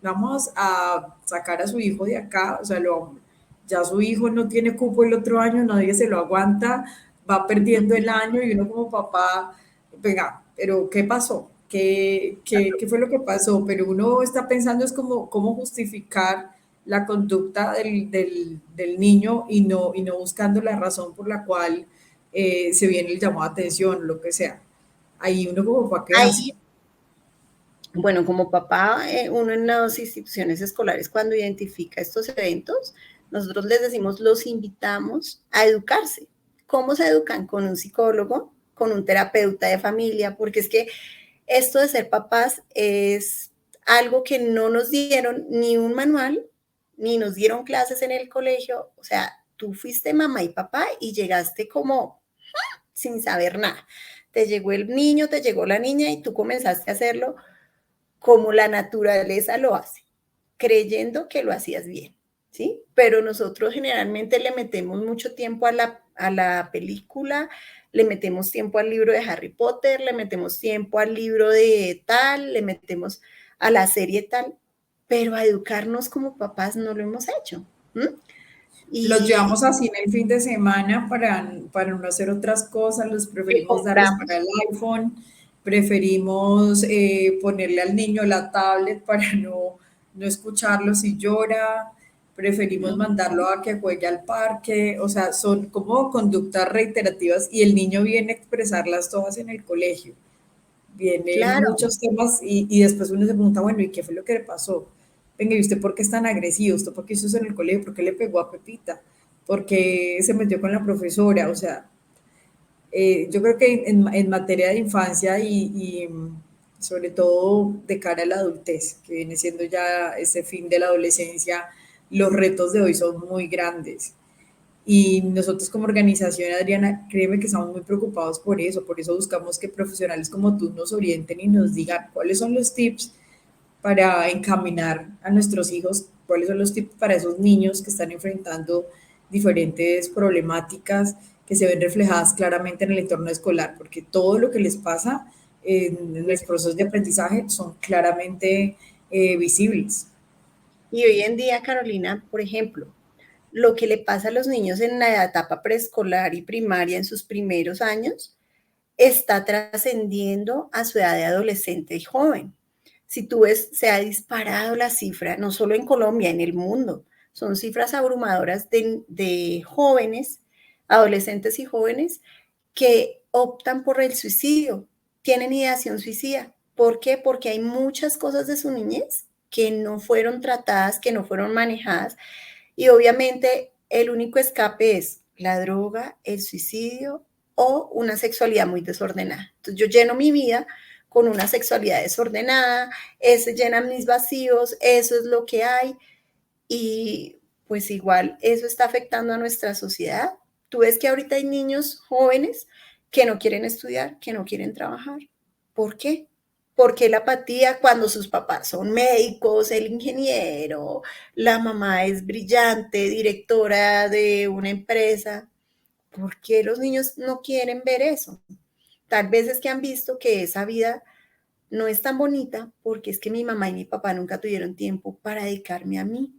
vamos a sacar a su hijo de acá, o sea, ya su hijo no tiene cupo el otro año, nadie se lo aguanta, va perdiendo el año y uno como papá, venga, pero ¿qué pasó? ¿Qué fue lo que pasó? Pero uno está pensando es como cómo justificar la conducta del niño y no buscando la razón por la cual se viene el llamado de atención, lo que sea. Ahí uno como papá, ¿qué hace? Ahí, bueno, como papá, uno en las instituciones escolares cuando identifica estos eventos, nosotros les decimos, los invitamos a educarse. ¿Cómo se educan? Con un psicólogo, con un terapeuta de familia, porque es que esto de ser papás es algo que no nos dieron ni un manual, ni nos dieron clases en el colegio. O sea, tú fuiste mamá y papá y llegaste como sin saber nada. Te llegó el niño, te llegó la niña y tú comenzaste a hacerlo como la naturaleza lo hace, creyendo que lo hacías bien, ¿sí? Pero nosotros generalmente le metemos mucho tiempo a la película, le metemos tiempo al libro de Harry Potter, le metemos tiempo al libro de tal, le metemos a la serie tal, pero a educarnos como papás no lo hemos hecho. ¿M? Los Y, llevamos así en el fin de semana para no hacer otras cosas, los y preferimos darles para compramos. el iPhone, preferimos ponerle al niño la tablet para no escucharlo si llora, preferimos mandarlo a que juegue al parque, o sea, son como conductas reiterativas y el niño viene a expresarlas todas en el colegio. Vienen Claro, muchos temas y después uno se pregunta, bueno, ¿y qué fue lo que le pasó? Venga, ¿y usted por qué es tan agresivo? ¿Usted por qué hizo eso en el colegio? ¿Por qué le pegó a Pepita? ¿Por qué se metió con la profesora? O sea, yo creo que en materia de infancia y sobre todo de cara a la adultez, que viene siendo ya ese fin de la adolescencia, los retos de hoy son muy grandes. Y nosotros como organización, Adriana, créeme que estamos muy preocupados por eso buscamos que profesionales como tú nos orienten y nos digan cuáles son los tips para encaminar a nuestros hijos, cuáles son los tips para esos niños que están enfrentando diferentes problemáticas que se ven reflejadas claramente en el entorno escolar, porque todo lo que les pasa en los procesos de aprendizaje son claramente visibles. y hoy en día, Carolina, por ejemplo, lo que le pasa a los niños en la etapa preescolar y primaria en sus primeros años está trascendiendo a su edad de adolescente y joven. Si tú ves, se ha disparado la cifra, no solo en Colombia, en el mundo. Son cifras abrumadoras de jóvenes, adolescentes y jóvenes que optan por el suicidio, tienen ideación suicida. ¿Por qué? Porque hay muchas cosas de su niñez que no fueron tratadas, que no fueron manejadas y obviamente el único escape es la droga, el suicidio o una sexualidad muy desordenada. Entonces yo lleno mi vida con una sexualidad desordenada, ese llena mis vacíos, eso es lo que hay y pues igual eso está afectando a nuestra sociedad. Tú ves que ahorita hay niños jóvenes que no quieren estudiar, que no quieren trabajar. ¿Por qué? Porque la apatía cuando sus papás son médicos, el ingeniero, la mamá es brillante, directora de una empresa. ¿Por qué los niños no quieren ver eso? Tal vez es que han visto que esa vida no es tan bonita porque es que mi mamá y mi papá nunca tuvieron tiempo para dedicarme a mí,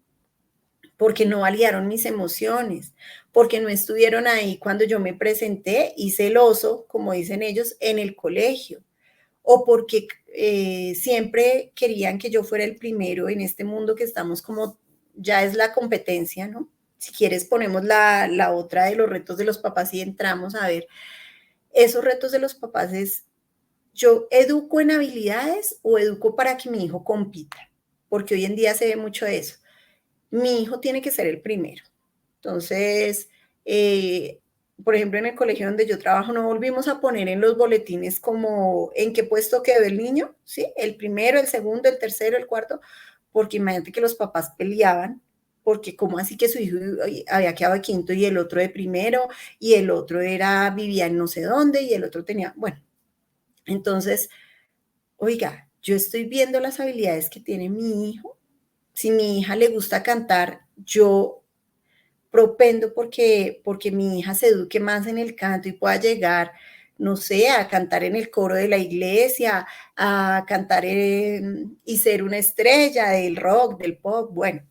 porque no validaron mis emociones, porque no estuvieron ahí cuando yo me presenté y celoso, como dicen ellos, en el colegio, o porque siempre querían que yo fuera el primero en este mundo que estamos como, ya es la competencia, ¿no? Si quieres ponemos la otra de los retos de los papás y entramos a ver, esos retos de los papás es, ¿yo educo en habilidades o educo para que mi hijo compita? Porque hoy en día se ve mucho eso. Mi hijo tiene que ser el primero. Entonces, por ejemplo, en el colegio donde yo trabajo, no volvimos a poner en los boletines como en qué puesto quedó el niño, ¿sí? El primero, el segundo, el tercero, el cuarto, porque imagínate que los papás peleaban, porque como así que su hijo había quedado de quinto y el otro de primero, y el otro vivía en no sé dónde, y el otro tenía, bueno, entonces, oiga, yo estoy viendo las habilidades que tiene mi hijo. Si mi hija le gusta cantar, yo propendo porque mi hija se eduque más en el canto y pueda llegar, no sé, a cantar en el coro de la iglesia, a cantar y ser una estrella del rock, del pop. Bueno,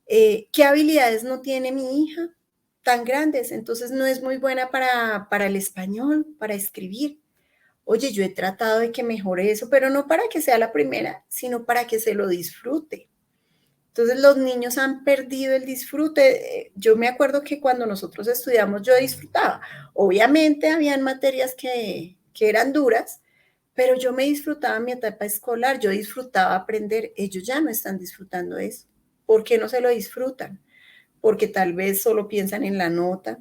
¿qué habilidades no tiene mi hija tan grandes? Entonces no es muy buena para el español, para escribir. Oye, yo he tratado de que mejore eso, pero no para que sea la primera, sino para que se lo disfrute. Entonces los niños han perdido el disfrute. Yo me acuerdo que cuando nosotros estudiamos yo disfrutaba. Obviamente habían materias que eran duras, pero yo me disfrutaba mi etapa escolar, yo disfrutaba aprender. Ellos ya no están disfrutando eso. ¿Por qué no se lo disfrutan? Porque tal vez solo piensan en la nota,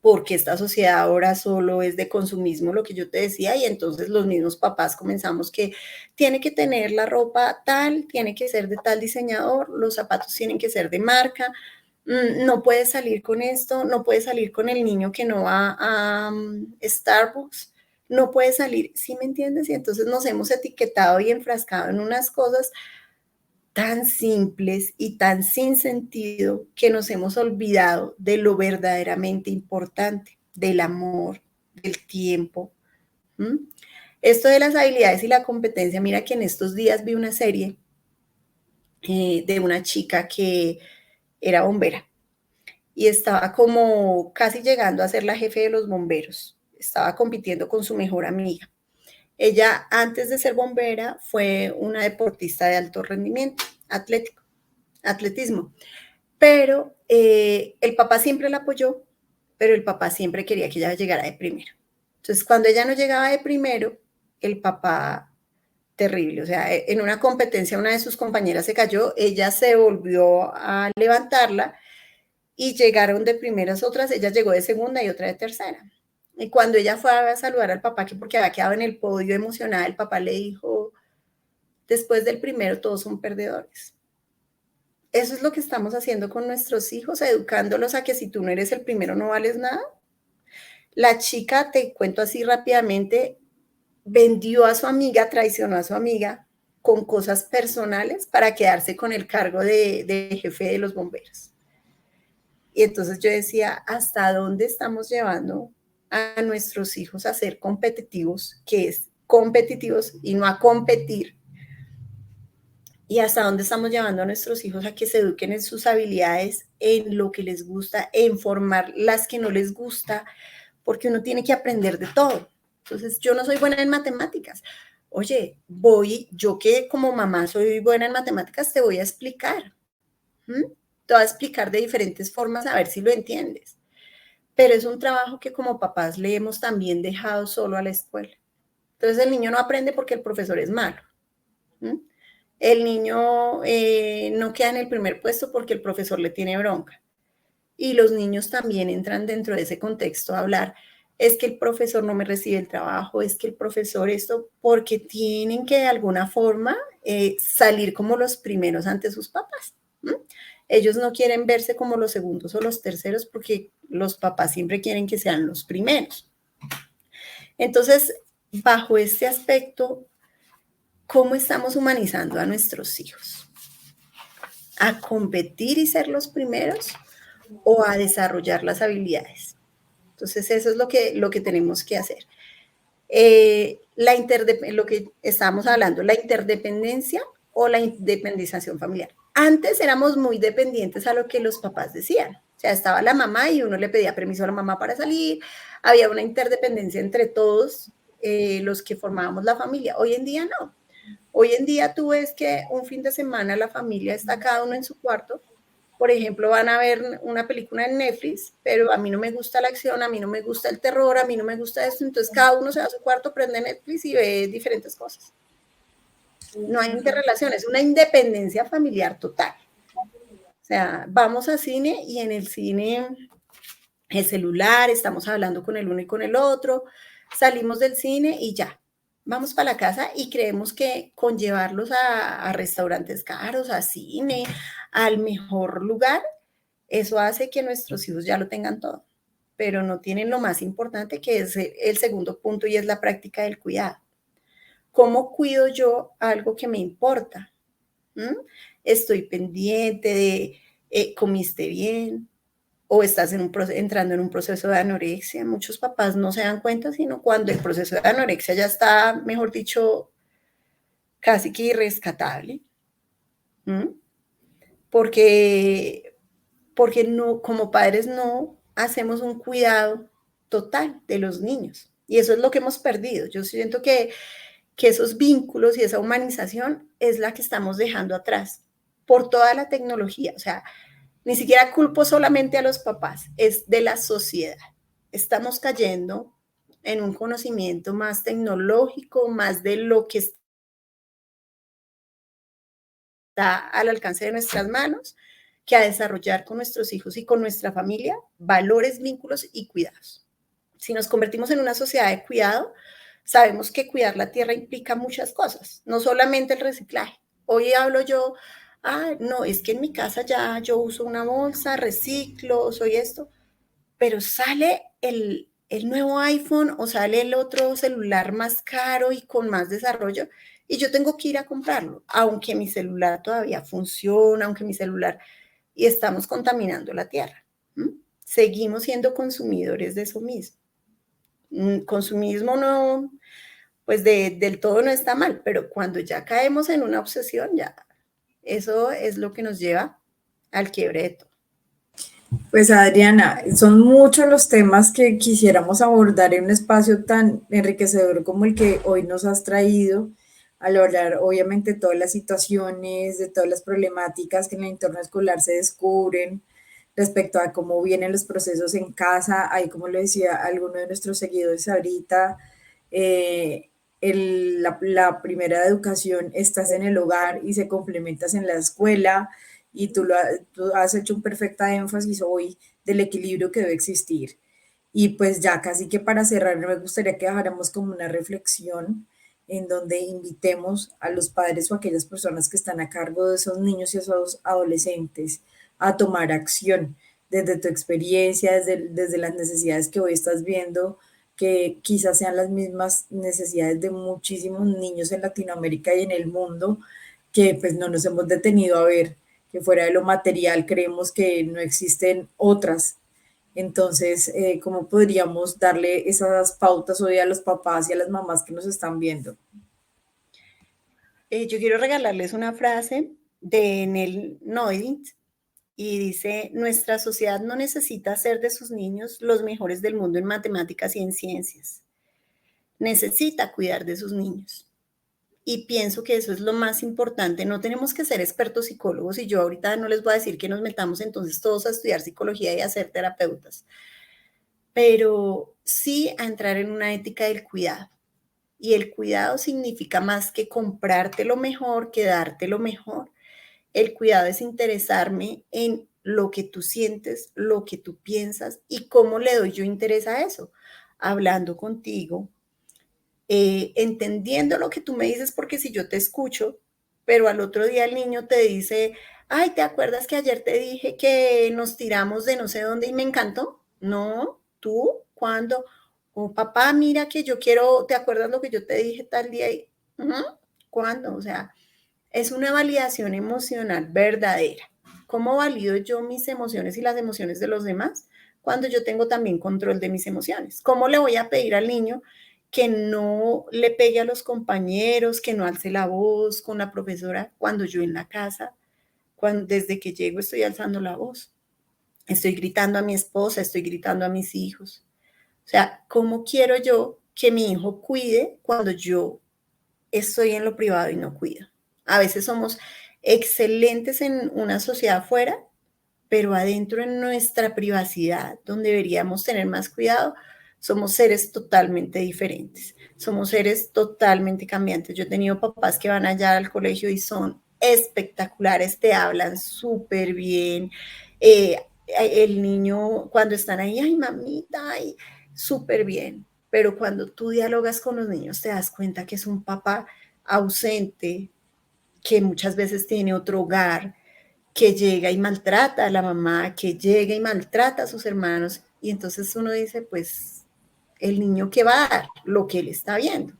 porque esta sociedad ahora solo es de consumismo, lo que yo te decía, y entonces los mismos papás comenzamos que tiene que tener la ropa tal, tiene que ser de tal diseñador, los zapatos tienen que ser de marca, no puedes salir con esto, no puedes salir con el niño que no va a Starbucks, no puedes salir, ¿sí me entiendes? Y entonces nos hemos etiquetado y enfrascado en unas cosas tan simples y tan sin sentido que nos hemos olvidado de lo verdaderamente importante, del amor, del tiempo. ¿Mm? Esto de las habilidades y la competencia, mira que en estos días vi una serie de una chica que era bombera y estaba como casi llegando a ser la jefe de los bomberos. Estaba compitiendo con su mejor amiga. Ella, antes de ser bombera, fue una deportista de alto rendimiento, atletismo. Pero el papá siempre la apoyó, pero el papá siempre quería que ella llegara de primero. Entonces, cuando ella no llegaba de primero, el papá, terrible, o sea, en una competencia una de sus compañeras se cayó, ella se volvió a levantarla y llegaron de primeras otras, ella llegó de segunda y otra de tercera. Y cuando ella fue a saludar al papá, que porque había quedado en el podio emocionada, el papá le dijo, después del primero todos son perdedores. Eso es lo que estamos haciendo con nuestros hijos, educándolos a que si tú no eres el primero no vales nada. La chica, te cuento así rápidamente, vendió a su amiga, traicionó a su amiga con cosas personales para quedarse con el cargo de jefe de los bomberos. Y entonces yo decía, ¿hasta dónde estamos llevando a nuestros hijos a ser competitivos, que es competitivos y no a competir? Y hasta dónde estamos llevando a nuestros hijos a que se eduquen en sus habilidades, en lo que les gusta, en formar las que no les gusta, porque uno tiene que aprender de todo. Entonces, yo no soy buena en matemáticas. Oye, yo que como mamá soy buena en matemáticas, te voy a explicar. Te voy a explicar de diferentes formas a ver si lo entiendes. Pero es un trabajo que como papás le hemos también dejado solo a la escuela. Entonces, el niño no aprende porque el profesor es malo. El niño no queda en el primer puesto porque el profesor le tiene bronca. Y los niños también entran dentro de ese contexto a hablar, es que el profesor no me recibe el trabajo, es que el profesor esto, porque tienen que de alguna forma salir como los primeros ante sus papás. ¿Mm? Ellos no quieren verse como los segundos o los terceros porque los papás siempre quieren que sean los primeros. Entonces, bajo este aspecto, ¿cómo estamos humanizando a nuestros hijos? ¿A competir y ser los primeros o a desarrollar las habilidades? Entonces, eso es lo que tenemos que hacer. Lo que estábamos hablando, la interdependencia o la independización familiar. Antes éramos muy dependientes a lo que los papás decían. O sea, estaba la mamá y uno le pedía permiso a la mamá para salir. Había una interdependencia entre todos los que formábamos la familia. Hoy en día no. Hoy en día tú ves que un fin de semana la familia está cada uno en su cuarto. Por ejemplo, van a ver una película en Netflix, pero a mí no me gusta la acción, a mí no me gusta el terror, a mí no me gusta esto. Entonces cada uno se va a su cuarto, prende Netflix y ve diferentes cosas. No hay interrelación, es una independencia familiar total. O sea, vamos a cine y en el cine el celular, estamos hablando con el uno y con el otro, salimos del cine y ya, vamos para la casa y creemos que con llevarlos a restaurantes caros, a cine, al mejor lugar, eso hace que nuestros hijos ya lo tengan todo, pero no tienen lo más importante que es el segundo punto y es la práctica del cuidado. ¿Cómo cuido yo algo que me importa? ¿Mm? Estoy pendiente de, ¿comiste bien? O estás entrando en un proceso de anorexia. Muchos papás no se dan cuenta, sino cuando el proceso de anorexia ya está, mejor dicho, casi que irrescatable. ¿Mm? Porque, porque no, como padres no hacemos un cuidado total de los niños. Y eso es lo que hemos perdido. Yo siento que esos vínculos y esa humanización es la que estamos dejando atrás por toda la tecnología. O sea, ni siquiera culpo solamente a los papás, es de la sociedad. Estamos cayendo en un conocimiento más tecnológico, más de lo que está al alcance de nuestras manos, que a desarrollar con nuestros hijos y con nuestra familia valores, vínculos y cuidados. Si nos convertimos en una sociedad de cuidado, sabemos que cuidar la tierra implica muchas cosas, no solamente el reciclaje. Hoy hablo yo, no, es que en mi casa ya yo uso una bolsa, reciclo, soy esto, pero sale el nuevo iPhone o sale el otro celular más caro y con más desarrollo y yo tengo que ir a comprarlo, aunque mi celular todavía funciona, aunque mi celular, y estamos contaminando la tierra. ¿Mm? Seguimos siendo consumidores de eso mismo. Consumismo no, pues del todo no está mal, pero cuando ya caemos en una obsesión, ya eso es lo que nos lleva al quiebre de todo. Pues Adriana, son muchos los temas que quisiéramos abordar en un espacio tan enriquecedor como el que hoy nos has traído, al hablar obviamente de todas las situaciones, de todas las problemáticas que en el entorno escolar se descubren respecto a cómo vienen los procesos en casa. Ahí, como lo decía alguno de nuestros seguidores ahorita, eh, la primera educación estás en el hogar y se complementas en la escuela, y tú has hecho un perfecta énfasis hoy del equilibrio que debe existir. Y pues ya casi que para cerrar, me gustaría que dejáramos como una reflexión en donde invitemos a los padres o a aquellas personas que están a cargo de esos niños y esos adolescentes a tomar acción desde tu experiencia, desde las necesidades que hoy estás viendo, que quizás sean las mismas necesidades de muchísimos niños en Latinoamérica y en el mundo, que pues no nos hemos detenido a ver, que fuera de lo material creemos que no existen otras. Entonces, ¿cómo podríamos darle esas pautas hoy a los papás y a las mamás que nos están viendo? Yo quiero regalarles una frase de Nell Noyent y dice, nuestra sociedad no necesita hacer de sus niños los mejores del mundo en matemáticas y en ciencias. Necesita cuidar de sus niños. Y pienso que eso es lo más importante. No tenemos que ser expertos psicólogos y yo ahorita no les voy a decir que nos metamos entonces todos a estudiar psicología y a ser terapeutas, pero sí a entrar en una ética del cuidado. Y el cuidado significa más que comprarte lo mejor, que darte lo mejor. El cuidado es interesarme en lo que tú sientes, lo que tú piensas y cómo le doy yo interés a eso. Hablando contigo, entendiendo lo que tú me dices, porque si yo te escucho, pero al otro día el niño te dice, Ay, ¿te acuerdas que ayer te dije que nos tiramos de no sé dónde y me encantó? No, ¿tú? ¿Cuándo? Oh, papá, mira que yo quiero, ¿te acuerdas lo que yo te dije tal día? Y, "Ujú, ¿cuándo?". O sea, es una validación emocional verdadera. ¿Cómo valido yo mis emociones y las emociones de los demás? Cuando yo tengo también control de mis emociones. ¿Cómo le voy a pedir al niño que no le pegue a los compañeros, que no alce la voz con la profesora cuando yo en la casa, desde que llego estoy alzando la voz? Estoy gritando a mi esposa, estoy gritando a mis hijos. O sea, ¿cómo quiero yo que mi hijo cuide cuando yo estoy en lo privado y no cuido? A veces somos excelentes en una sociedad afuera, pero adentro en nuestra privacidad, donde deberíamos tener más cuidado, somos seres totalmente diferentes, somos seres totalmente cambiantes. Yo he tenido papás que van allá al colegio y son espectaculares, te hablan súper bien. Eh, el niño cuando están ahí, ay mamita, ay, súper bien. Pero cuando tú dialogas con los niños te das cuenta que es un papá ausente, que muchas veces tiene otro hogar, que llega y maltrata a la mamá, que llega y maltrata a sus hermanos. Y entonces uno dice, pues, el niño que va a dar lo que él está viendo.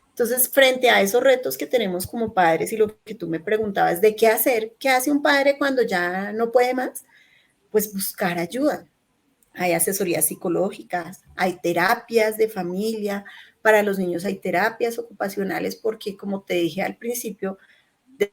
Entonces, frente a esos retos que tenemos como padres y lo que tú me preguntabas de qué hacer, qué hace un padre cuando ya no puede más, pues buscar ayuda. Hay asesorías psicológicas, hay terapias de familia, para los niños hay terapias ocupacionales, porque como te dije al principio,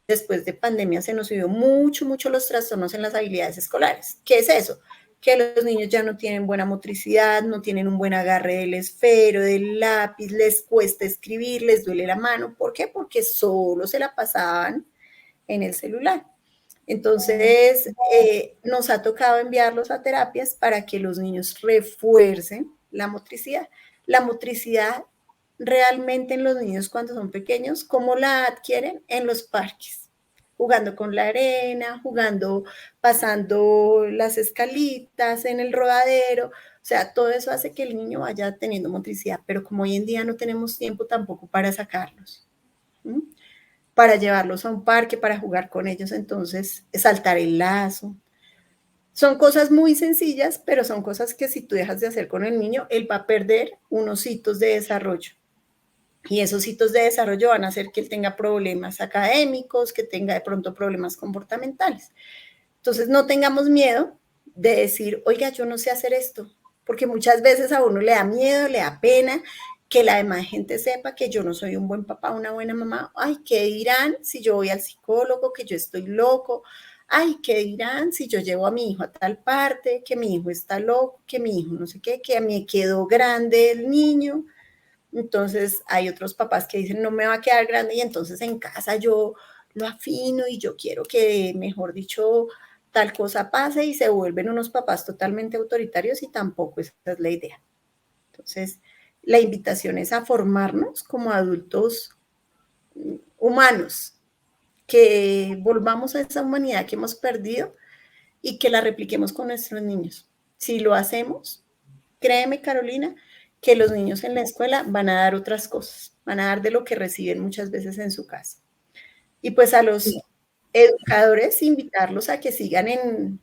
después de pandemia se nos subió mucho los trastornos en las habilidades escolares. ¿Qué es eso? Que los niños ya no tienen buena motricidad, no tienen un buen agarre del esfero, del lápiz, les cuesta escribir, les duele la mano. ¿Por qué? Porque solo se la pasaban en el celular. Entonces, nos ha tocado enviarlos a terapias para que los niños refuercen la motricidad. La motricidad realmente en los niños cuando son pequeños, ¿cómo la adquieren? En los parques, jugando con la arena, jugando, pasando las escalitas en el rodadero. O sea, todo eso hace que el niño vaya teniendo motricidad, pero como hoy en día no tenemos tiempo tampoco para sacarlos, ¿sí? Para llevarlos a un parque, para jugar con ellos, entonces saltar el lazo. Son cosas muy sencillas, pero son cosas que si tú dejas de hacer con el niño, él va a perder unos hitos de desarrollo. Y esos hitos de desarrollo van a hacer que él tenga problemas académicos, que tenga de pronto problemas comportamentales. Entonces, no tengamos miedo de decir, oiga, yo no sé hacer esto, porque muchas veces a uno le da miedo, le da pena que la demás gente sepa que yo no soy un buen papá, una buena mamá. Ay, ¿qué dirán si yo voy al psicólogo, que yo estoy loco? Ay, ¿qué dirán si yo llevo a mi hijo a tal parte, que mi hijo está loco, que mi hijo no sé qué, que a mí quedó grande el niño? Entonces hay otros papás que dicen, no me va a quedar grande y entonces en casa yo lo afino y yo quiero que, mejor dicho, tal cosa pase y se vuelven unos papás totalmente autoritarios y tampoco esa es la idea. Entonces, la invitación es a formarnos como adultos humanos, que volvamos a esa humanidad que hemos perdido y que la repliquemos con nuestros niños. Si lo hacemos, créeme, Carolina, que los niños en la escuela van a dar otras cosas, van a dar de lo que reciben muchas veces en su casa. Y pues a los educadores, invitarlos a que sigan en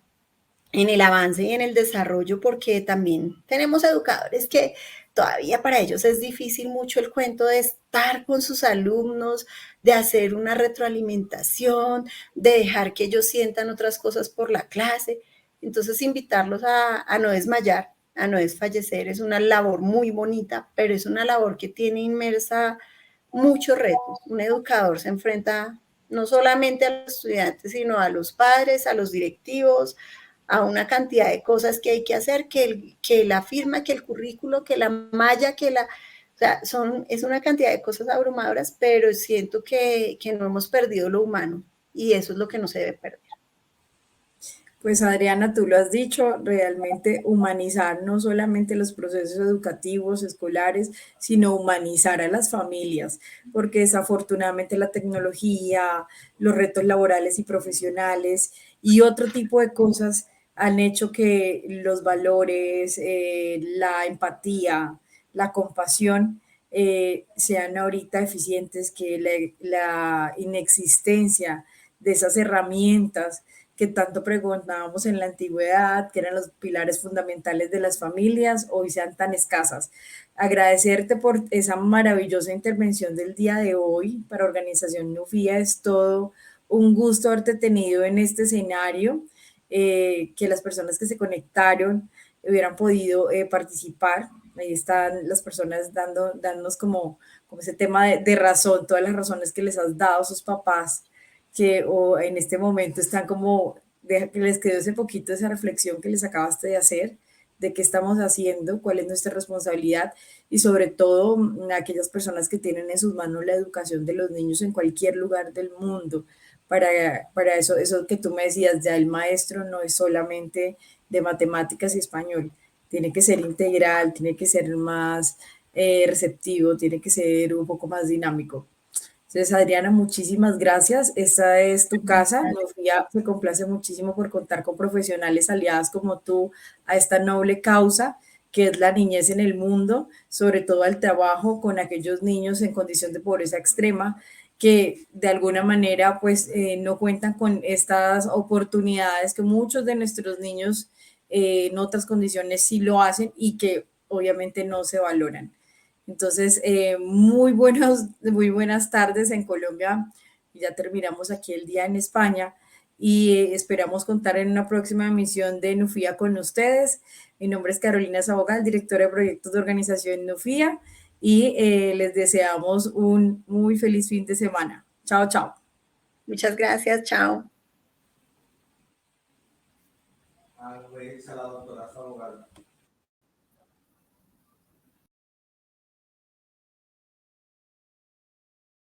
el avance y en el desarrollo, porque también tenemos educadores que todavía para ellos es difícil mucho el cuento de estar con sus alumnos, de hacer una retroalimentación, de dejar que ellos sientan otras cosas por la clase. Entonces, invitarlos a no desmayar, a no desfallecer, es una labor muy bonita, pero es una labor que tiene inmersa muchos retos. Un educador se enfrenta no solamente a los estudiantes, sino a los padres, a los directivos, a una cantidad de cosas que hay que hacer, que la firma, que el currículo, que la malla, que la... O sea, es una cantidad de cosas abrumadoras, pero siento que no hemos perdido lo humano y eso es lo que no se debe perder. Pues Adriana, tú lo has dicho, realmente humanizar no solamente los procesos educativos, escolares, sino humanizar a las familias, porque desafortunadamente la tecnología, los retos laborales y profesionales y otro tipo de cosas han hecho que los valores, la empatía, la compasión sean ahorita eficientes, que la inexistencia de esas herramientas que tanto preguntábamos en la antigüedad, que eran los pilares fundamentales de las familias, hoy sean tan escasas. Agradecerte por esa maravillosa intervención del día de hoy. Para Organización Nufía es todo un gusto haberte tenido en este escenario, que las personas que se conectaron hubieran podido participar. Ahí están las personas dándonos como ese tema de razón, todas las razones que les has dado a sus papás, que o en este momento están como, que les quedó ese poquito esa reflexión que les acabaste de hacer, de qué estamos haciendo, cuál es nuestra responsabilidad y sobre todo aquellas personas que tienen en sus manos la educación de los niños en cualquier lugar del mundo. Para eso que tú me decías, ya el maestro no es solamente de matemáticas y español, tiene que ser integral, tiene que ser más receptivo, tiene que ser un poco más dinámico. Entonces, Adriana, muchísimas gracias. Esta es tu casa. Nufía se complace muchísimo por contar con profesionales aliadas como tú a esta noble causa que es la niñez en el mundo, sobre todo al trabajo con aquellos niños en condición de pobreza extrema que de alguna manera pues no cuentan con estas oportunidades que muchos de nuestros niños en otras condiciones sí lo hacen y que obviamente no se valoran. Entonces, muy buenas tardes en Colombia. Ya terminamos aquí el día en España y esperamos contar en una próxima emisión de Nufía con ustedes. Mi nombre es Carolina Sabogal, directora de proyectos de organización Nufía y les deseamos un muy feliz fin de semana. Chao, chao. Muchas gracias, chao. A la doctora Sabogal.